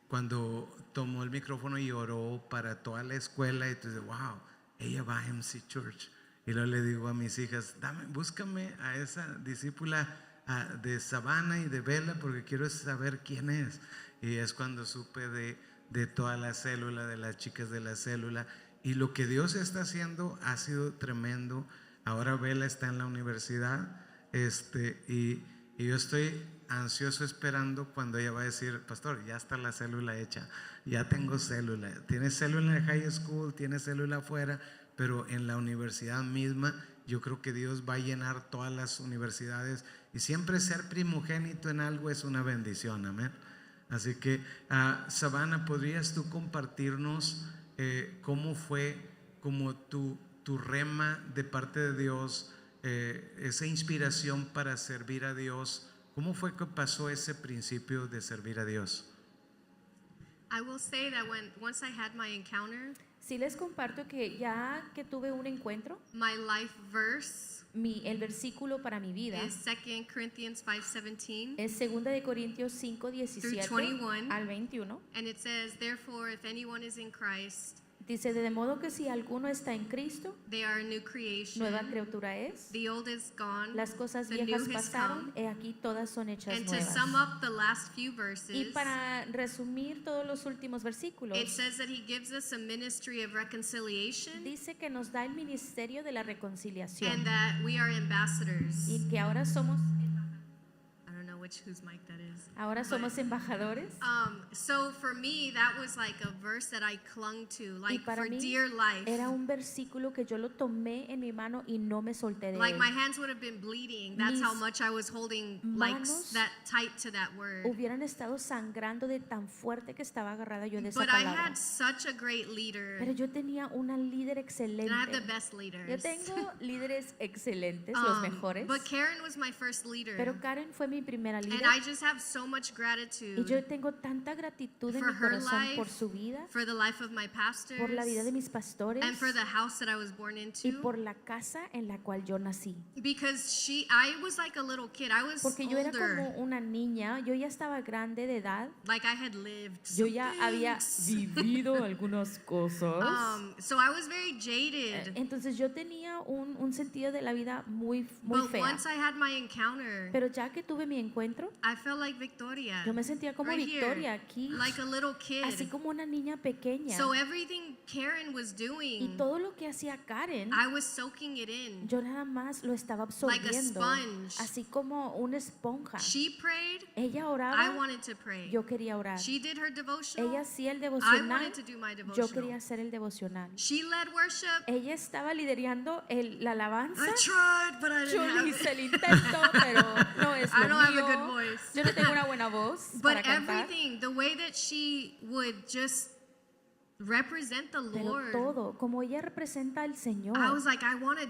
cuando tomó el micrófono y oró para toda la escuela, y entonces, wow, ella va a MC Church. Y luego le digo a mis hijas, búscame a esa discípula de Savannah y de Bella, porque quiero saber quién es. Y es cuando supe de toda la célula, de las chicas de la célula, y lo que Dios está haciendo ha sido tremendo. Ahora Bella está en la universidad, y yo estoy ansioso esperando cuando ella va a decir, pastor, ya está la célula hecha, ya tengo célula. Tiene célula en high school, tiene célula afuera, pero en la universidad misma yo creo que Dios va a llenar todas las universidades, y siempre ser primogénito en algo es una bendición, amén. Así que Savannah, ¿podrías tú compartirnos cómo fue como tu rema de parte de Dios, esa inspiración para servir a Dios? ¿Cómo fue que pasó ese principio de servir a Dios? I will say that once I had my encounter, Sí les comparto que ya que tuve un encuentro, my life verse el versículo para mi vida is 2 Corinthians 5:17, es 2 de Corintios 5, 17 Through 21. al 21. and it says, "Therefore, if anyone is in Christ, Dice, de modo que si alguno está en Cristo, they are a new creation. nueva criatura es. The old is gone, Las cosas the new viejas has pasaron, come." he aquí todas son hechas And to nuevas. sum up the last few Y verses, para resumir todos los últimos versículos, it says that he gives us a ministry of reconciliation, dice que nos da el ministerio de la reconciliación and that we are ambassadors. y que ahora somos I don't know whose mic that is. somos embajadores. So for me, that was like a verse that I clung to, Y like para for mí dear life. era un versículo que yo lo tomé en mi mano y no me solté de Like él. my hands would have been bleeding. That's how Mis much I was holding, like manos that tight to that word. Hubieran estado sangrando de tan fuerte que estaba agarrada yo de esa But I palabra. had such a great leader, Pero yo tenía una líder and I have the excelente. best Yo leaders. tengo líderes excelentes, los mejores. But Karen was my first leader, Pero Karen fue mi primera and líder. I just have so much Y gratitude yo tengo tanta gratitud en for mi her corazón life, por su vida, for the life of my pastors, por la vida de mis pastores and for the house that I was born y into. por la casa en la cual yo nací. Because I was like a little kid. I was Porque yo era older. como una niña, yo ya estaba grande de edad, Like I had lived. yo some ya había things. vivido algunas cosas. So I was very jaded. Entonces yo tenía un sentido de la vida muy But fea. once I had my encounter, Pero ya que tuve mi encuentro, I felt like Victoria. yo me sentía como right Victoria here, aquí, like a little kid. así como una niña pequeña. So everything Karen was Y doing, todo lo que hacía Karen, I was soaking it in. yo nada más lo estaba Like a absorbiendo, sponge. así como una esponja. She prayed, Ella I oraba, wanted to pray. yo quería orar. She did her devotional, Ella hacía el I devocional, wanted to do my yo devotional. quería hacer el devocional. She led worship. Ella estaba liderando la alabanza. I tried, but I Yo didn't have hice it. el intento, pero no es I lo don't have a mío. good voice. Yo no tengo una buena voz para But cantar. everything, the way that she would just represent the Pero Lord, todo, como ella representa al Señor, I was like, I want to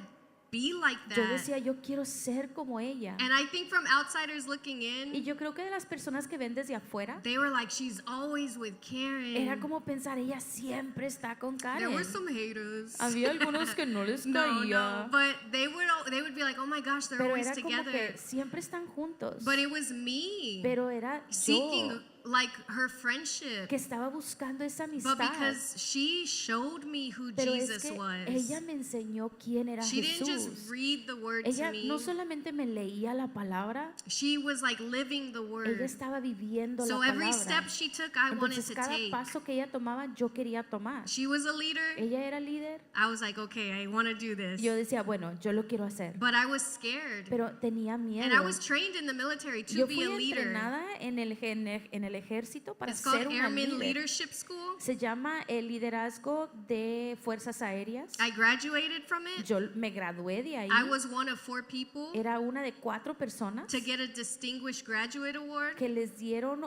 be like yo that. decía, yo quiero ser como ella. And I think from outsiders looking Y in, yo creo que de las personas que ven desde afuera, they were like, she's always with era Karen. como pensar, ella siempre está con There Karen. were some haters. Había algunos que no les No, caía, no, but they would be like, oh my gosh, they're pero always era como together. que siempre están juntos. But it was me Pero era seeking yo like her friendship. que estaba buscando esa But amistad. because she showed me who Pero Jesus es que was. ella me enseñó quién era She didn't Jesús. just read the word to Ella me. no solamente me leía la palabra, She was like living the word. ella estaba viviendo So la every palabra. step she took, I wanted Entonces to cada take. paso que ella tomaba, yo quería tomar. She was a leader. Ella era líder. I was like, okay, I want to do this. Yo decía, bueno, yo lo quiero hacer. But I was scared. Pero tenía miedo. And I was trained in the military to Yo be fui a leader. entrenada en el el ejército para It's called ser una Airman líder. Leadership School. Se llama el liderazgo de fuerzas aéreas. I graduated from it. Yo me gradué de ahí. I was one of 4 people Era una de 4 personas to get a Distinguished Graduate Award. que les dieron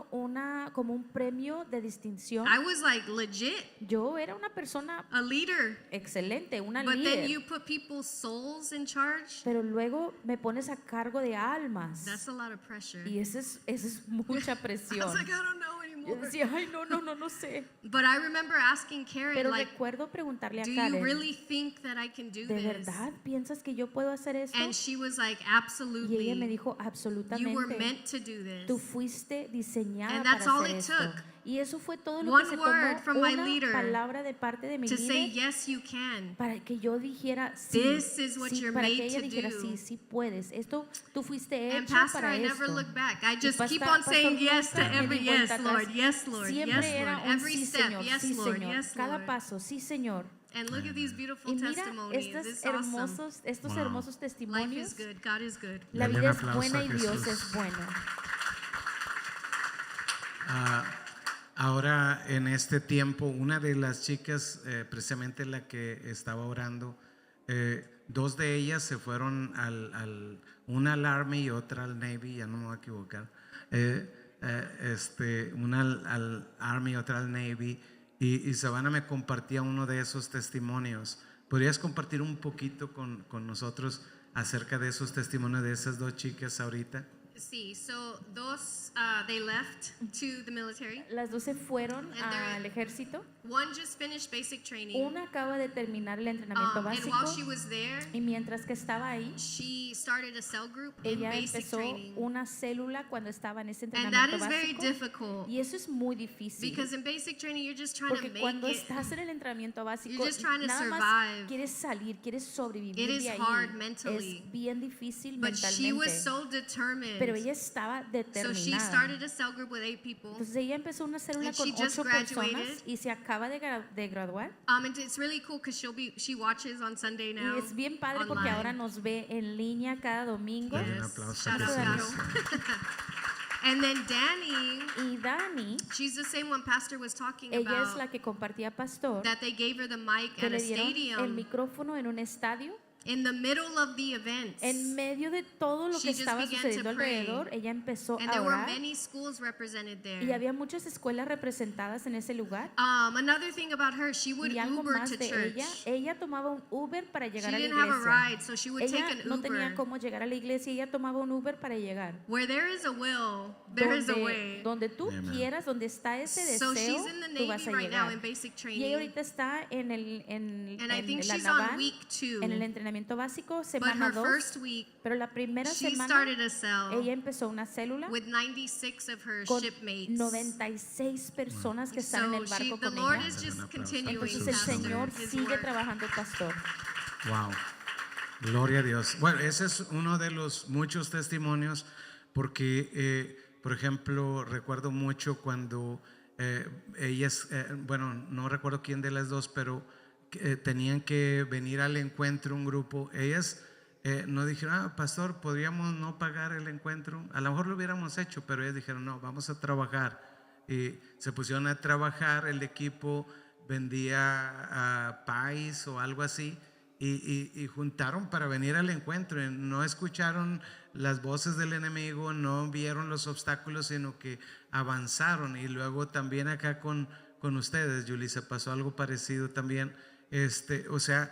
como un premio de distinción. I was like legit Yo era una persona a leader. excelente, una But then líder. you put people's souls in charge. Pero luego me pones a cargo de almas. That's a lot of pressure. Y esa es mucha I presión. was like, I don't know Yo anymore. decía, ay, no sé. But I remember asking Karen, Pero like, recuerdo preguntarle a do you Karen, really think that I can do ¿de this? verdad piensas que yo puedo hacer esto? And she was like, Y ella me absolutely. dijo, You were absolutamente. meant to do Tú this. fuiste diseñada And para that's all hacer it esto. took. Y eso fue todo lo One que se word from tomó, my una leader palabra de parte de mi To say, líder yes, you can. para que yo dijera sí, This is what sí, you're para que made ella to dijera do. sí, sí puedes. Esto tú fuiste And hecho Pastor, para I never esto. look back. I Y just keep Pastor on saying nunca yes to me di every vuelta yes, atrás. Lord, yes, Lord, Siempre yes, era Lord. un Every sí, step, Señor, yes, sí, Lord, Señor. yes, Cada Lord. paso, sí, Señor. And look at these beautiful Y mira testimonies. estos It's awesome. estos Wow. hermosos Life testimonios. is good. God is good. La Denle un vida es aplauso buena a y Dios Jesús. es bueno. Ahora en este tiempo, una de las chicas, precisamente la que estaba orando, 2 de ellas se fueron una al Army y otra al Navy, ya no me voy a equivocar. Una al Army y otra al Navy, y Savannah me compartía uno de esos testimonios. ¿Podrías compartir un poquito con nosotros acerca de esos testimonios de esas 2 chicas ahorita? See, so those they left to the military. Las 12 fueron And they're- al ejército. One just finished basic training. Una acaba de terminar el entrenamiento And básico. while she was there, Y mientras que estaba ahí, she started a cell group in ella basic empezó training. una célula cuando estaba en ese And that entrenamiento is very básico. difficult Y eso es muy difícil. because in basic training you're just trying to Porque make cuando it. estás en el entrenamiento básico, You're just trying to nada más survive. quieres salir, quieres sobrevivir It is de ahí. hard mentally. Es bien difícil But she was mentalmente. so determined. Pero ella estaba So she determinada. started a cell group with 8 people. Entonces ella empezó una célula And con she just 8 personas graduated. y se acaba de graduar. And it's really cool because she watches on Sunday now. Y es bien padre porque online. ahora nos ve en línea cada domingo. Dale un Yes. aplauso a Shout out, Jesús. Caro. And then Danny, Y Dani, she's the same one Pastor was talking ella es about. la que compartía pastor, That they gave her the mic que at a le dieron el stadium micrófono en un estadio. in the middle of the events. En medio de todo lo She que just estaba began sucediendo to pray. alrededor, ella empezó And a there were orar. many schools represented there. Y había muchas escuelas representadas en ese lugar. Another thing about her, she would Y algo Uber más to de church. ella tomaba un Uber para She llegar a la didn't have a iglesia. ride, so she would Ella take an no tenía Uber. cómo llegar a la iglesia, ella tomaba un Uber para llegar. Where there is a will, there is a way. Donde tú Amen. quieras, donde está ese So deseo, she's in the tú vas Navy a right now llegar. in basic Y ella training. ahorita está en And I think la she's on naval, week 2. en el entrenamiento básico, But semana her 2. first week, Pero la primera she semana started a cell ella empezó una célula with 96 of her con shipmates. 96 personas que están en el So barco the con Lord ella. is Dale just un aplauso. continuing, Entonces el Pastor, Señor His sigue work. trabajando, pastor. Wow. Gloria a Dios. Bueno, ese es uno de los muchos testimonios porque, por ejemplo, recuerdo mucho cuando ellas, bueno, no recuerdo quién de las 2, pero tenían que venir al encuentro un grupo. Ellas no dijeron, pastor, podríamos no pagar el encuentro. A lo mejor lo hubiéramos hecho, pero ellas dijeron, no, vamos a trabajar. Y se pusieron a trabajar, el equipo vendía pies o algo así. Y juntaron para venir al encuentro. No escucharon las voces del enemigo, no vieron los obstáculos, sino que avanzaron. Y luego también acá con ustedes, Yulisa, pasó algo parecido también. O sea,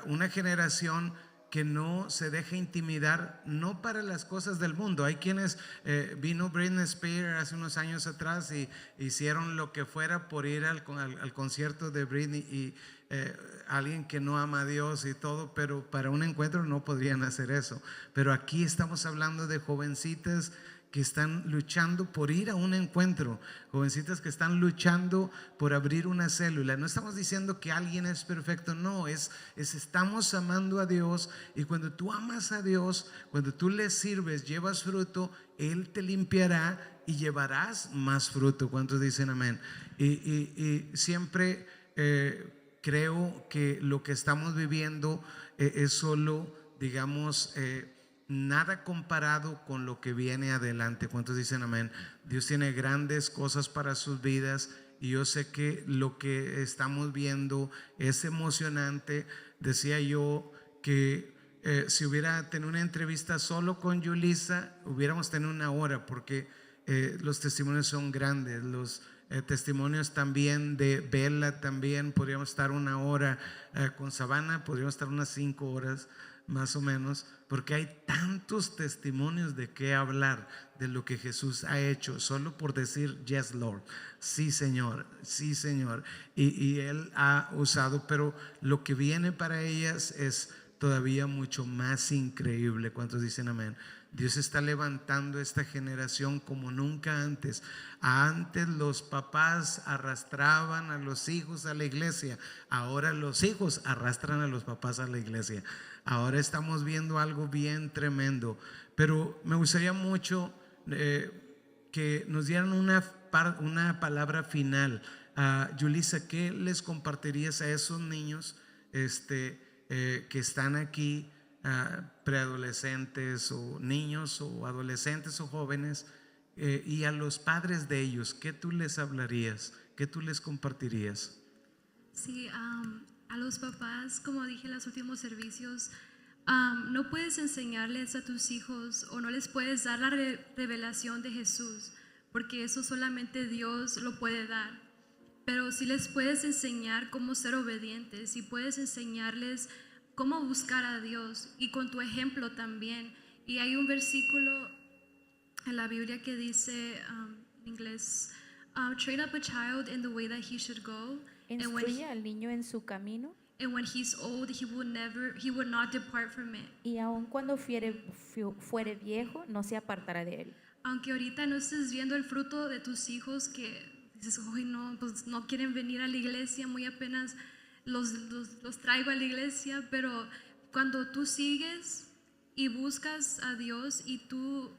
una generación que no se deja intimidar, no para las cosas del mundo. Hay quienes, vino Britney Spears hace unos años atrás y hicieron lo que fuera por ir al concierto de Britney, y alguien que no ama a Dios y todo, pero para un encuentro no podrían hacer eso. Pero aquí estamos hablando de jovencitas que están luchando por ir a un encuentro, jovencitas que están luchando por abrir una célula. No estamos diciendo que alguien es perfecto, no, es estamos amando a Dios, y cuando tú amas a Dios, cuando tú le sirves, llevas fruto, Él te limpiará y llevarás más fruto. ¿Cuántos dicen amén? Y siempre creo que lo que estamos viviendo es solo, digamos, nada comparado con lo que viene adelante. ¿Cuántos dicen amén? Dios tiene grandes cosas para sus vidas y yo sé que lo que estamos viendo es emocionante. Decía yo que si hubiera tenido una entrevista solo con Yulisa, hubiéramos tenido una hora, porque los testimonios son grandes. Los testimonios también de Bella, también podríamos estar una hora. Con Savannah podríamos estar unas 5 horas más o menos, porque hay tantos testimonios de qué hablar, de lo que Jesús ha hecho, solo por decir yes Lord, sí Señor, sí Señor, y Él ha usado, pero lo que viene para ellas es todavía mucho más increíble. ¿Cuántos dicen amén? Dios está levantando esta generación como nunca antes. Antes los papás arrastraban a los hijos a la iglesia, ahora los hijos arrastran a los papás a la iglesia. Ahora estamos viendo algo bien tremendo. Pero me gustaría mucho que nos dieran una palabra final. Yulisa, ¿qué les compartirías a esos niños que están aquí, preadolescentes o niños o adolescentes o jóvenes, y a los padres de ellos? ¿Qué tú les hablarías? ¿Qué tú les compartirías? Sí, a los papás, como dije en los últimos servicios, no puedes enseñarles a tus hijos o no les puedes dar la revelación de Jesús, porque eso solamente Dios lo puede dar. Pero sí les puedes enseñar cómo ser obedientes y puedes enseñarles cómo buscar a Dios, y con tu ejemplo también. Y hay un versículo en la Biblia que dice en inglés, train up a child in the way that he should go, Instruye al niño en su camino, and when he's old he would not depart from it. y aun cuando fuere viejo, no se apartará de él. Aunque ahorita no estés viendo el fruto de tus hijos, que dices, hoy no, pues no quieren venir a la iglesia, muy apenas los traigo a la iglesia, pero cuando tú sigues y buscas a Dios y tú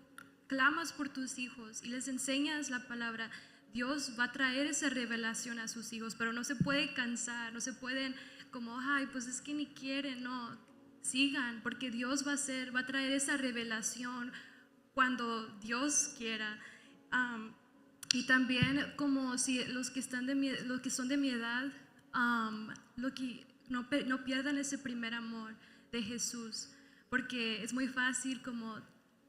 clamas por tus hijos y les enseñas la palabra, Dios va a traer esa revelación a sus hijos. Pero no se puede cansar, no se pueden como, ay, pues es que ni quieren. No, sigan, porque Dios va a traer esa revelación cuando Dios quiera. Y también, como si los que son de mi edad, no pierdan ese primer amor de Jesús, porque es muy fácil como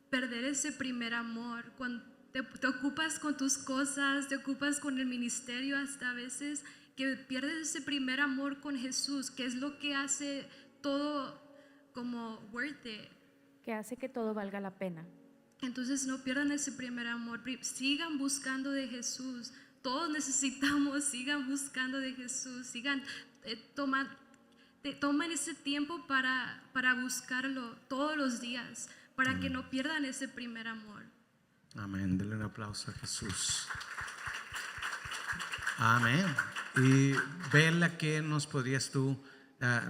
perder ese primer amor cuando te ocupas con tus cosas, te ocupas con el ministerio, hasta a veces que pierdes ese primer amor con Jesús, que es lo que hace todo como worth it. Que hace que todo valga la pena. Entonces no pierdan ese primer amor, sigan buscando de Jesús. Todos necesitamos, sigan buscando de Jesús, sigan tomen ese tiempo para buscarlo todos los días, para que no pierdan ese primer amor. Amén. Denle un aplauso a Jesús. Amén. Y Bella, ¿qué nos podrías tú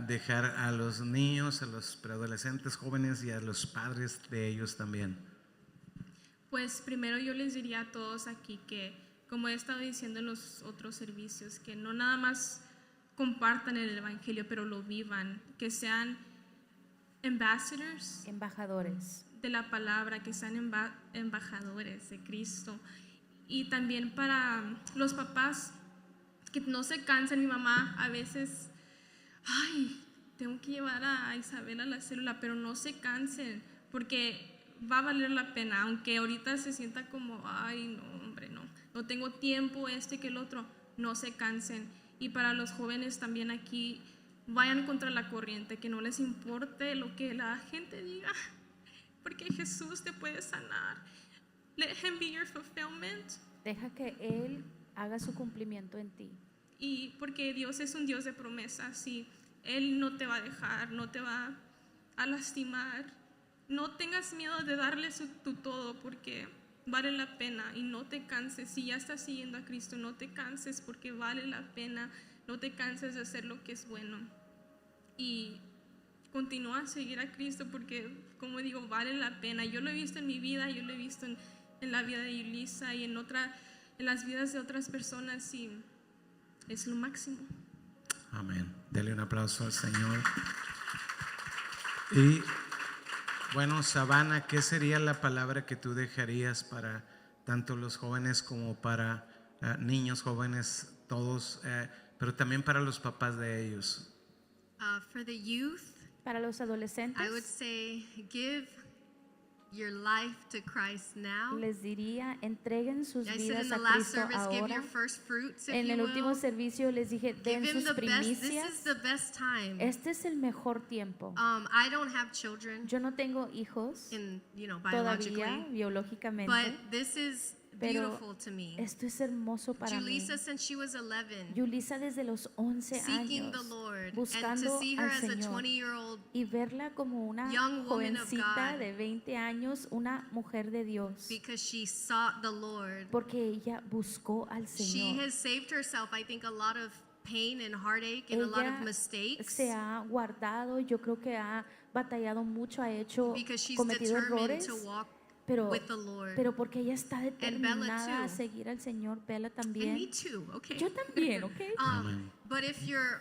dejar a los niños, a los preadolescentes, jóvenes y a los padres de ellos también? Pues primero yo les diría a todos aquí que, como he estado diciendo en los otros servicios, que no nada más compartan el evangelio, pero lo vivan, que sean Embajadores de la palabra, que sean embajadores de Cristo. Y también para los papás, que no se cansen. Mi mamá a veces, ay, tengo que llevar a Isabel a la célula, pero no se cansen, porque va a valer la pena, aunque ahorita se sienta como, ay, no, hombre, no tengo tiempo, que el otro, no se cansen. Y para los jóvenes también aquí, vayan contra la corriente, que no les importe lo que la gente diga, porque Jesús te puede sanar. Let him be your fulfillment. Deja que Él haga su cumplimiento en ti. Y porque Dios es un Dios de promesas, y Él no te va a dejar, no te va a lastimar. No tengas miedo de darle tu todo, porque vale la pena, y no te canses. Si ya estás siguiendo a Cristo, no te canses, porque vale la pena. No te canses de hacer lo que es bueno, y continúa a seguir a Cristo, porque, como digo, vale la pena. Yo lo he visto en mi vida, yo lo he visto en la vida de Yulisa y en las vidas de otras personas, y es lo máximo. Amén. Dele un aplauso al Señor. Y Bueno, Savannah, ¿qué sería la palabra que tú dejarías para tanto los jóvenes como para niños jóvenes, todos, pero también para los papás de ellos? For the youth, Para los adolescentes, I would say give your life to Christ now. les diría, entreguen sus I said in vidas the a last Cristo service, give ahora. your first fruits, if En you el último will. servicio les dije, den Give him sus the best. This is primicias. the best time. Este es el mejor tiempo. I don't have children Yo no tengo hijos in, todavía, biologically, biológicamente, but this is pero beautiful to me. esto es hermoso para mí. Julissa, since she was 11, Yulisa desde los 11 seeking años, the Lord, and to buscando see her al as a Señor, 20-year-old y verla como una young woman of jovencita God. de 20 años, una mujer de Dios, because she sought the Lord. porque ella buscó al She Señor. has saved herself, I think, a lot of pain and heartache and a lot of Ella mistakes se ha guardado, yo creo que ha batallado mucho, ha hecho, because she's cometido determined errores, to walk pero, with the Lord. pero porque ella está Bella determinada a too. seguir al Señor. Bella And me también. too, okay? Yo también, ¿ok? Amén. But if you're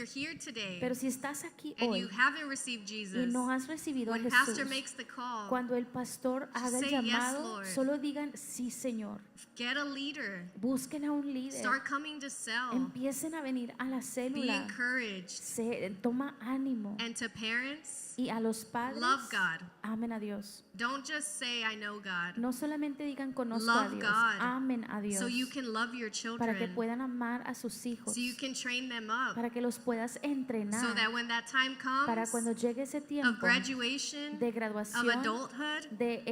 here today Pero si estás aquí and you hoy haven't received y Jesus, no has recibido a when Jesús, pastor makes the call, cuando el pastor haga el say, "Yes, llamado, Lord." solo digan, sí, Señor. get a leader. Busquen a un líder. Start coming to cell. Empiecen a venir a la Be célula. encouraged. Toma ánimo. And to parents, Y a los padres, love God. amen a Dios. Don't just say, I know God. No solamente digan conozco a Love Dios, God. amen a Dios. So you can love your Para que children. puedan amar a sus hijos. So you can train them up. Para que los puedas entrenar. So that when that time comes Para cuando llegue ese of tiempo graduation, de of graduación, adulthood, de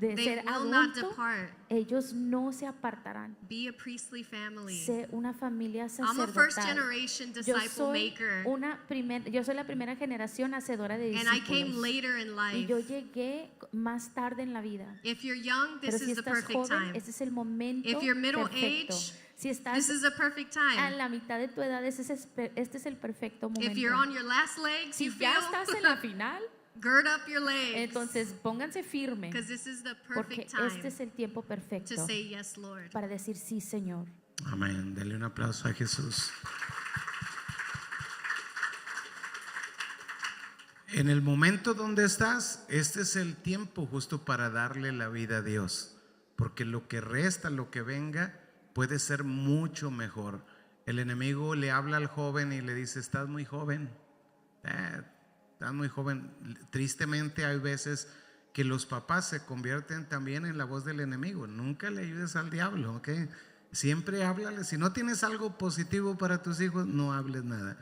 they ser will not adulto, depart. ellos no se apartarán. Be a priestly family. Sé una familia I'm a first sacerdotal. generation Yo disciple soy, maker. yo soy la primera generación hacedora de And I came discípulos. later in Y life. yo llegué más tarde en la vida. If you're young, Pero this si is the estás perfect joven, time. ese es el momento If you're middle perfecto. age, Si estás This is the perfect a time. la mitad de tu edad, este es el perfecto momento. If you're on your last legs, Si you ya feel, estás en la final, gird up your legs. entonces pónganse firme, Because this is the porque perfect time este es el tiempo to perfecto say yes, Lord. para decir sí, Señor. Amén. Dele un aplauso a Jesús. En el momento donde estás, este es el tiempo justo para darle la vida a Dios, porque lo que resta, lo que venga, puede ser mucho mejor. El enemigo le habla al joven y le dice, estás muy joven, estás muy joven. Tristemente hay veces que los papás se convierten también en la voz del enemigo. Nunca le ayudes al diablo, ¿ok? Siempre háblale. Si no tienes algo positivo para tus hijos, no hables nada.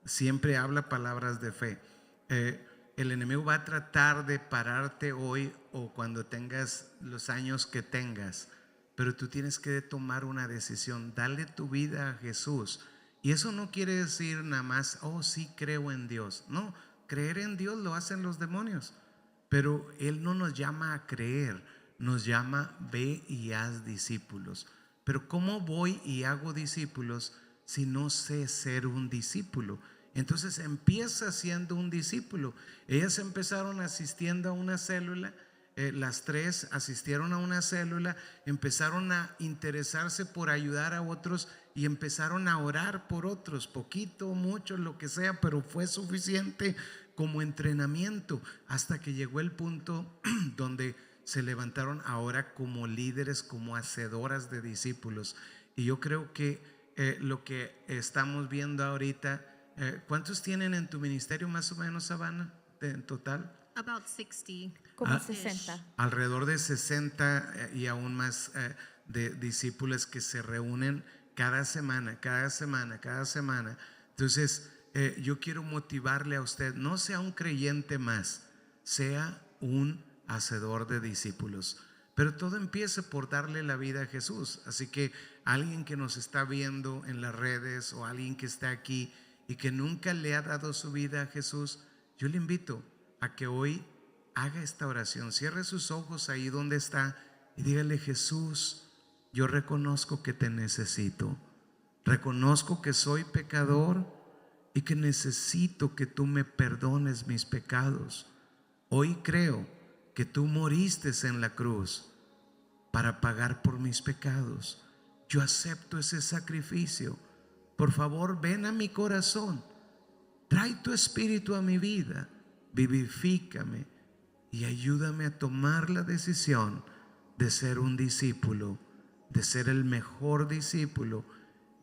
Siempre habla palabras de fe. El enemigo va a tratar de pararte hoy o cuando tengas los años que tengas, pero tú tienes que tomar una decisión. Dale tu vida a Jesús. Y eso no quiere decir nada más, oh sí creo en Dios. No, creer en Dios lo hacen los demonios, pero Él no nos llama a creer, nos llama ve y haz discípulos. Pero ¿cómo voy y hago discípulos si no sé ser un discípulo? Entonces empieza siendo un discípulo. Ellas empezaron asistiendo a una célula, las tres asistieron a una célula, empezaron a interesarse por ayudar a otros y empezaron a orar por otros, poquito, mucho, lo que sea, pero fue suficiente como entrenamiento hasta que llegó el punto donde se levantaron ahora como líderes, como hacedoras de discípulos. Y yo creo que lo que estamos viendo ahorita, ¿cuántos tienen en tu ministerio más o menos, Savannah, en total? About 60. Como Ah, 60. Alrededor de 60 y aún más de discípulos que se reúnen cada semana. Entonces yo quiero motivarle a usted, no sea un creyente más, sea un hacedor de discípulos. Pero todo empieza por darle la vida a Jesús. Así que alguien que nos está viendo en las redes o alguien que está aquí y que nunca le ha dado su vida a Jesús, yo le invito a que hoy haga esta oración. Cierre sus ojos ahí donde está y dígale: Jesús, yo reconozco que te necesito, reconozco que soy pecador y que necesito que tú me perdones mis pecados. Hoy creo que tú moriste en la cruz para pagar por mis pecados. Yo acepto ese sacrificio. Por favor, ven a mi corazón, trae tu espíritu a mi vida, vivifícame y ayúdame a tomar la decisión de ser un discípulo, de ser el mejor discípulo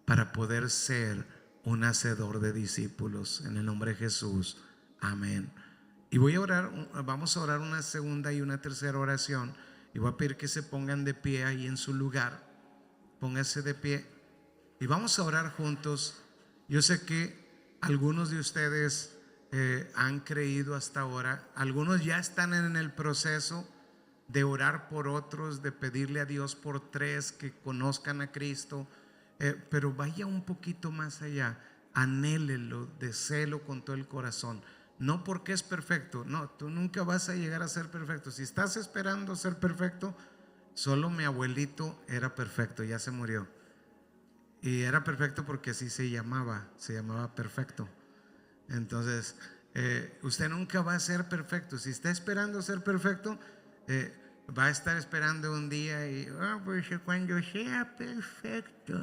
para poder ser un hacedor de discípulos. En el nombre de Jesús, amén. Y voy a orar, vamos a orar una segunda y una tercera oración, y voy a pedir que se pongan de pie ahí en su lugar. Pónganse de pie y vamos a orar juntos. Yo sé que algunos de ustedes han creído hasta ahora, algunos ya están en el proceso de orar por otros, de pedirle a Dios por 3 que conozcan a Cristo, pero vaya un poquito más allá, anhélelo, deséelo con todo el corazón. No porque es perfecto, no, tú nunca vas a llegar a ser perfecto. Si estás esperando ser perfecto, solo mi abuelito era perfecto, ya se murió. Y era perfecto porque así se llamaba perfecto. Entonces, usted nunca va a ser perfecto. Si está esperando ser perfecto, va a estar esperando un día y pues cuando sea perfecto,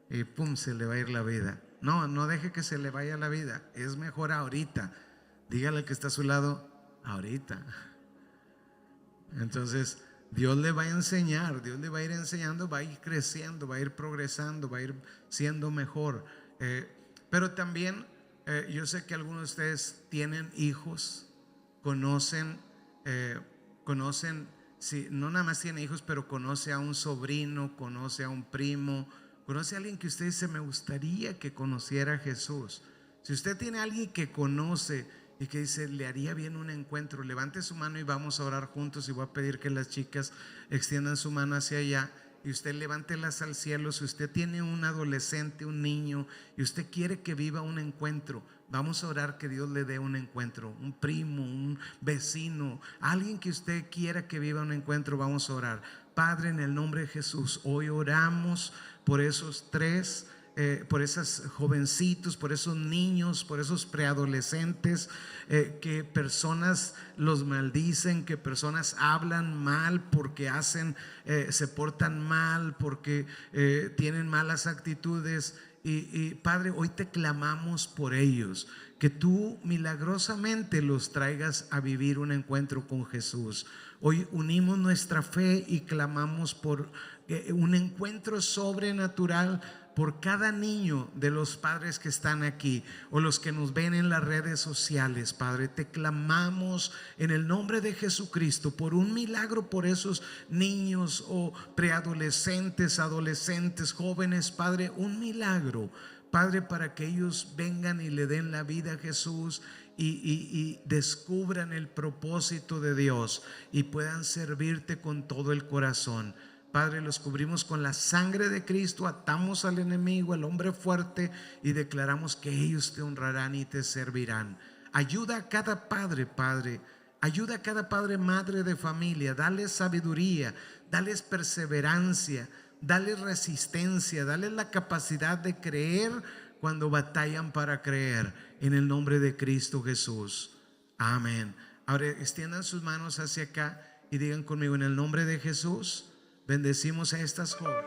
y pum, se le va a ir la vida. No, no deje que se le vaya la vida. Es mejor ahorita. Dígale al que está a su lado, ahorita. Entonces, Dios le va a enseñar, Dios le va a ir enseñando, va a ir creciendo, va a ir progresando, va a ir siendo mejor. Pero también yo sé que algunos de ustedes tienen hijos, conocen, sí, no nada más tiene hijos, pero conoce a un sobrino, conoce a un primo, conoce a alguien que usted dice, me gustaría que conociera a Jesús. Si usted tiene a alguien que conoce y que dice, le haría bien un encuentro, levante su mano y vamos a orar juntos. Y voy a pedir que las chicas extiendan su mano hacia allá y usted levántelas al cielo. Si usted tiene un adolescente, un niño, y usted quiere que viva un encuentro, vamos a orar que Dios le dé un encuentro, un primo, un vecino, alguien que usted quiera que viva un encuentro. Vamos a orar. Padre, en el nombre de Jesús, hoy oramos por esos 3, por esos jovencitos, por esos niños, por esos preadolescentes, que personas los maldicen, que personas hablan mal porque se portan mal, porque tienen malas actitudes. Y Padre, hoy te clamamos por ellos, que tú milagrosamente los traigas a vivir un encuentro con Jesús. Hoy unimos nuestra fe y clamamos por un encuentro sobrenatural por cada niño de los padres que están aquí o los que nos ven en las redes sociales. Padre, te clamamos en el nombre de Jesucristo por un milagro por esos niños o preadolescentes, adolescentes, jóvenes. Padre, un milagro, Padre, para que ellos vengan y le den la vida a Jesús y descubran el propósito de Dios y puedan servirte con todo el corazón. Padre, los cubrimos con la sangre de Cristo, atamos al enemigo, al hombre fuerte, y declaramos que ellos te honrarán y te servirán. Ayuda a cada padre, Padre, ayuda a cada padre, madre de familia, dale sabiduría, dales perseverancia, dale resistencia, dale la capacidad de creer cuando batallan para creer, en el nombre de Cristo Jesús. Amén. Ahora extiendan sus manos hacia acá y digan conmigo, en el nombre de Jesús, bendecimos a estas jóvenes.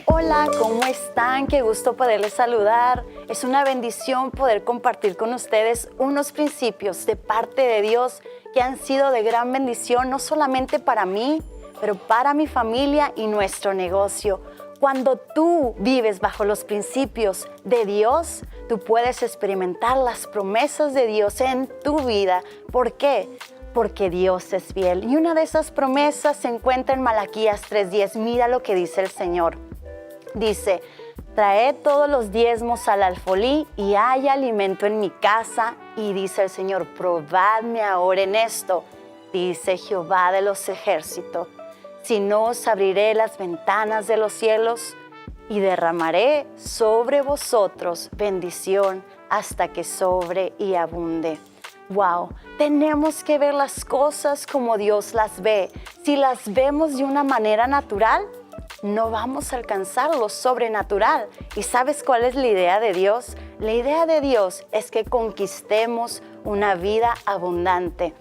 Hola, ¿cómo están? Qué gusto poderles saludar. Es una bendición poder compartir con ustedes unos principios de parte de Dios que han sido de gran bendición, no solamente para mí, pero para mi familia y nuestro negocio. Cuando tú vives bajo los principios de Dios, tú puedes experimentar las promesas de Dios en tu vida. ¿Por qué? Porque Dios es fiel. Y una de esas promesas se encuentra en Malaquías 3:10. Mira lo que dice el Señor. Dice, traed todos los diezmos al alfolí y haya alimento en mi casa. Y dice el Señor, probadme ahora en esto, dice Jehová de los ejércitos. Si no, os abriré las ventanas de los cielos y derramaré sobre vosotros bendición hasta que sobre y abunde. Wow, tenemos que ver las cosas como Dios las ve. Si las vemos de una manera natural, no vamos a alcanzar lo sobrenatural. ¿Y sabes cuál es la idea de Dios? La idea de Dios es que conquistemos una vida abundante.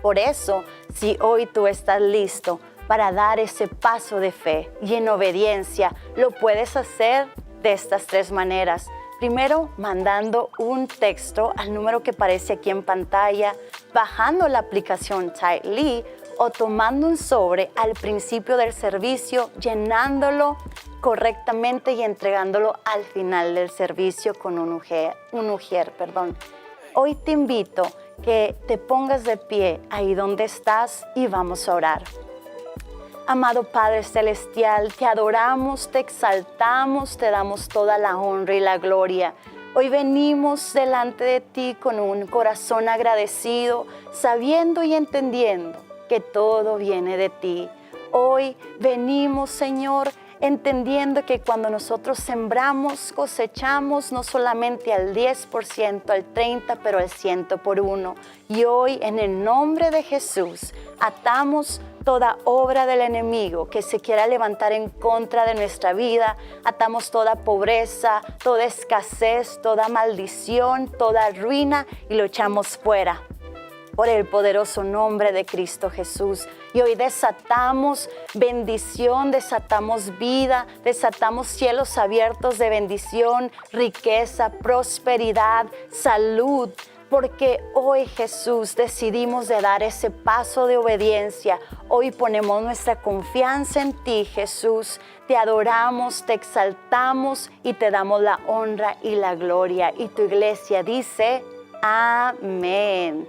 Por eso, si hoy tú estás listo para dar ese paso de fe y en obediencia. Lo puedes hacer de estas 3 maneras. Primero, mandando un texto al número que aparece aquí en pantalla, bajando la aplicación Tidely o tomando un sobre al principio del servicio, llenándolo correctamente y entregándolo al final del servicio con un ujier. Hoy te invito que te pongas de pie ahí donde estás y vamos a orar. Amado Padre Celestial, te adoramos, te exaltamos, te damos toda la honra y la gloria. Hoy venimos delante de ti con un corazón agradecido, sabiendo y entendiendo que todo viene de ti. Hoy venimos, Señor, entendiendo que cuando nosotros sembramos, cosechamos no solamente al 10%, al 30%, pero al 100 por 1. Y hoy, en el nombre de Jesús, atamos toda obra del enemigo que se quiera levantar en contra de nuestra vida. Atamos toda pobreza, toda escasez, toda maldición, toda ruina y lo echamos fuera por el poderoso nombre de Cristo Jesús. Y hoy desatamos bendición, desatamos vida, desatamos cielos abiertos de bendición, riqueza, prosperidad, salud. Porque hoy, Jesús, decidimos de dar ese paso de obediencia. Hoy ponemos nuestra confianza en ti, Jesús. Te adoramos, te exaltamos y te damos la honra y la gloria. Y tu iglesia dice, amén.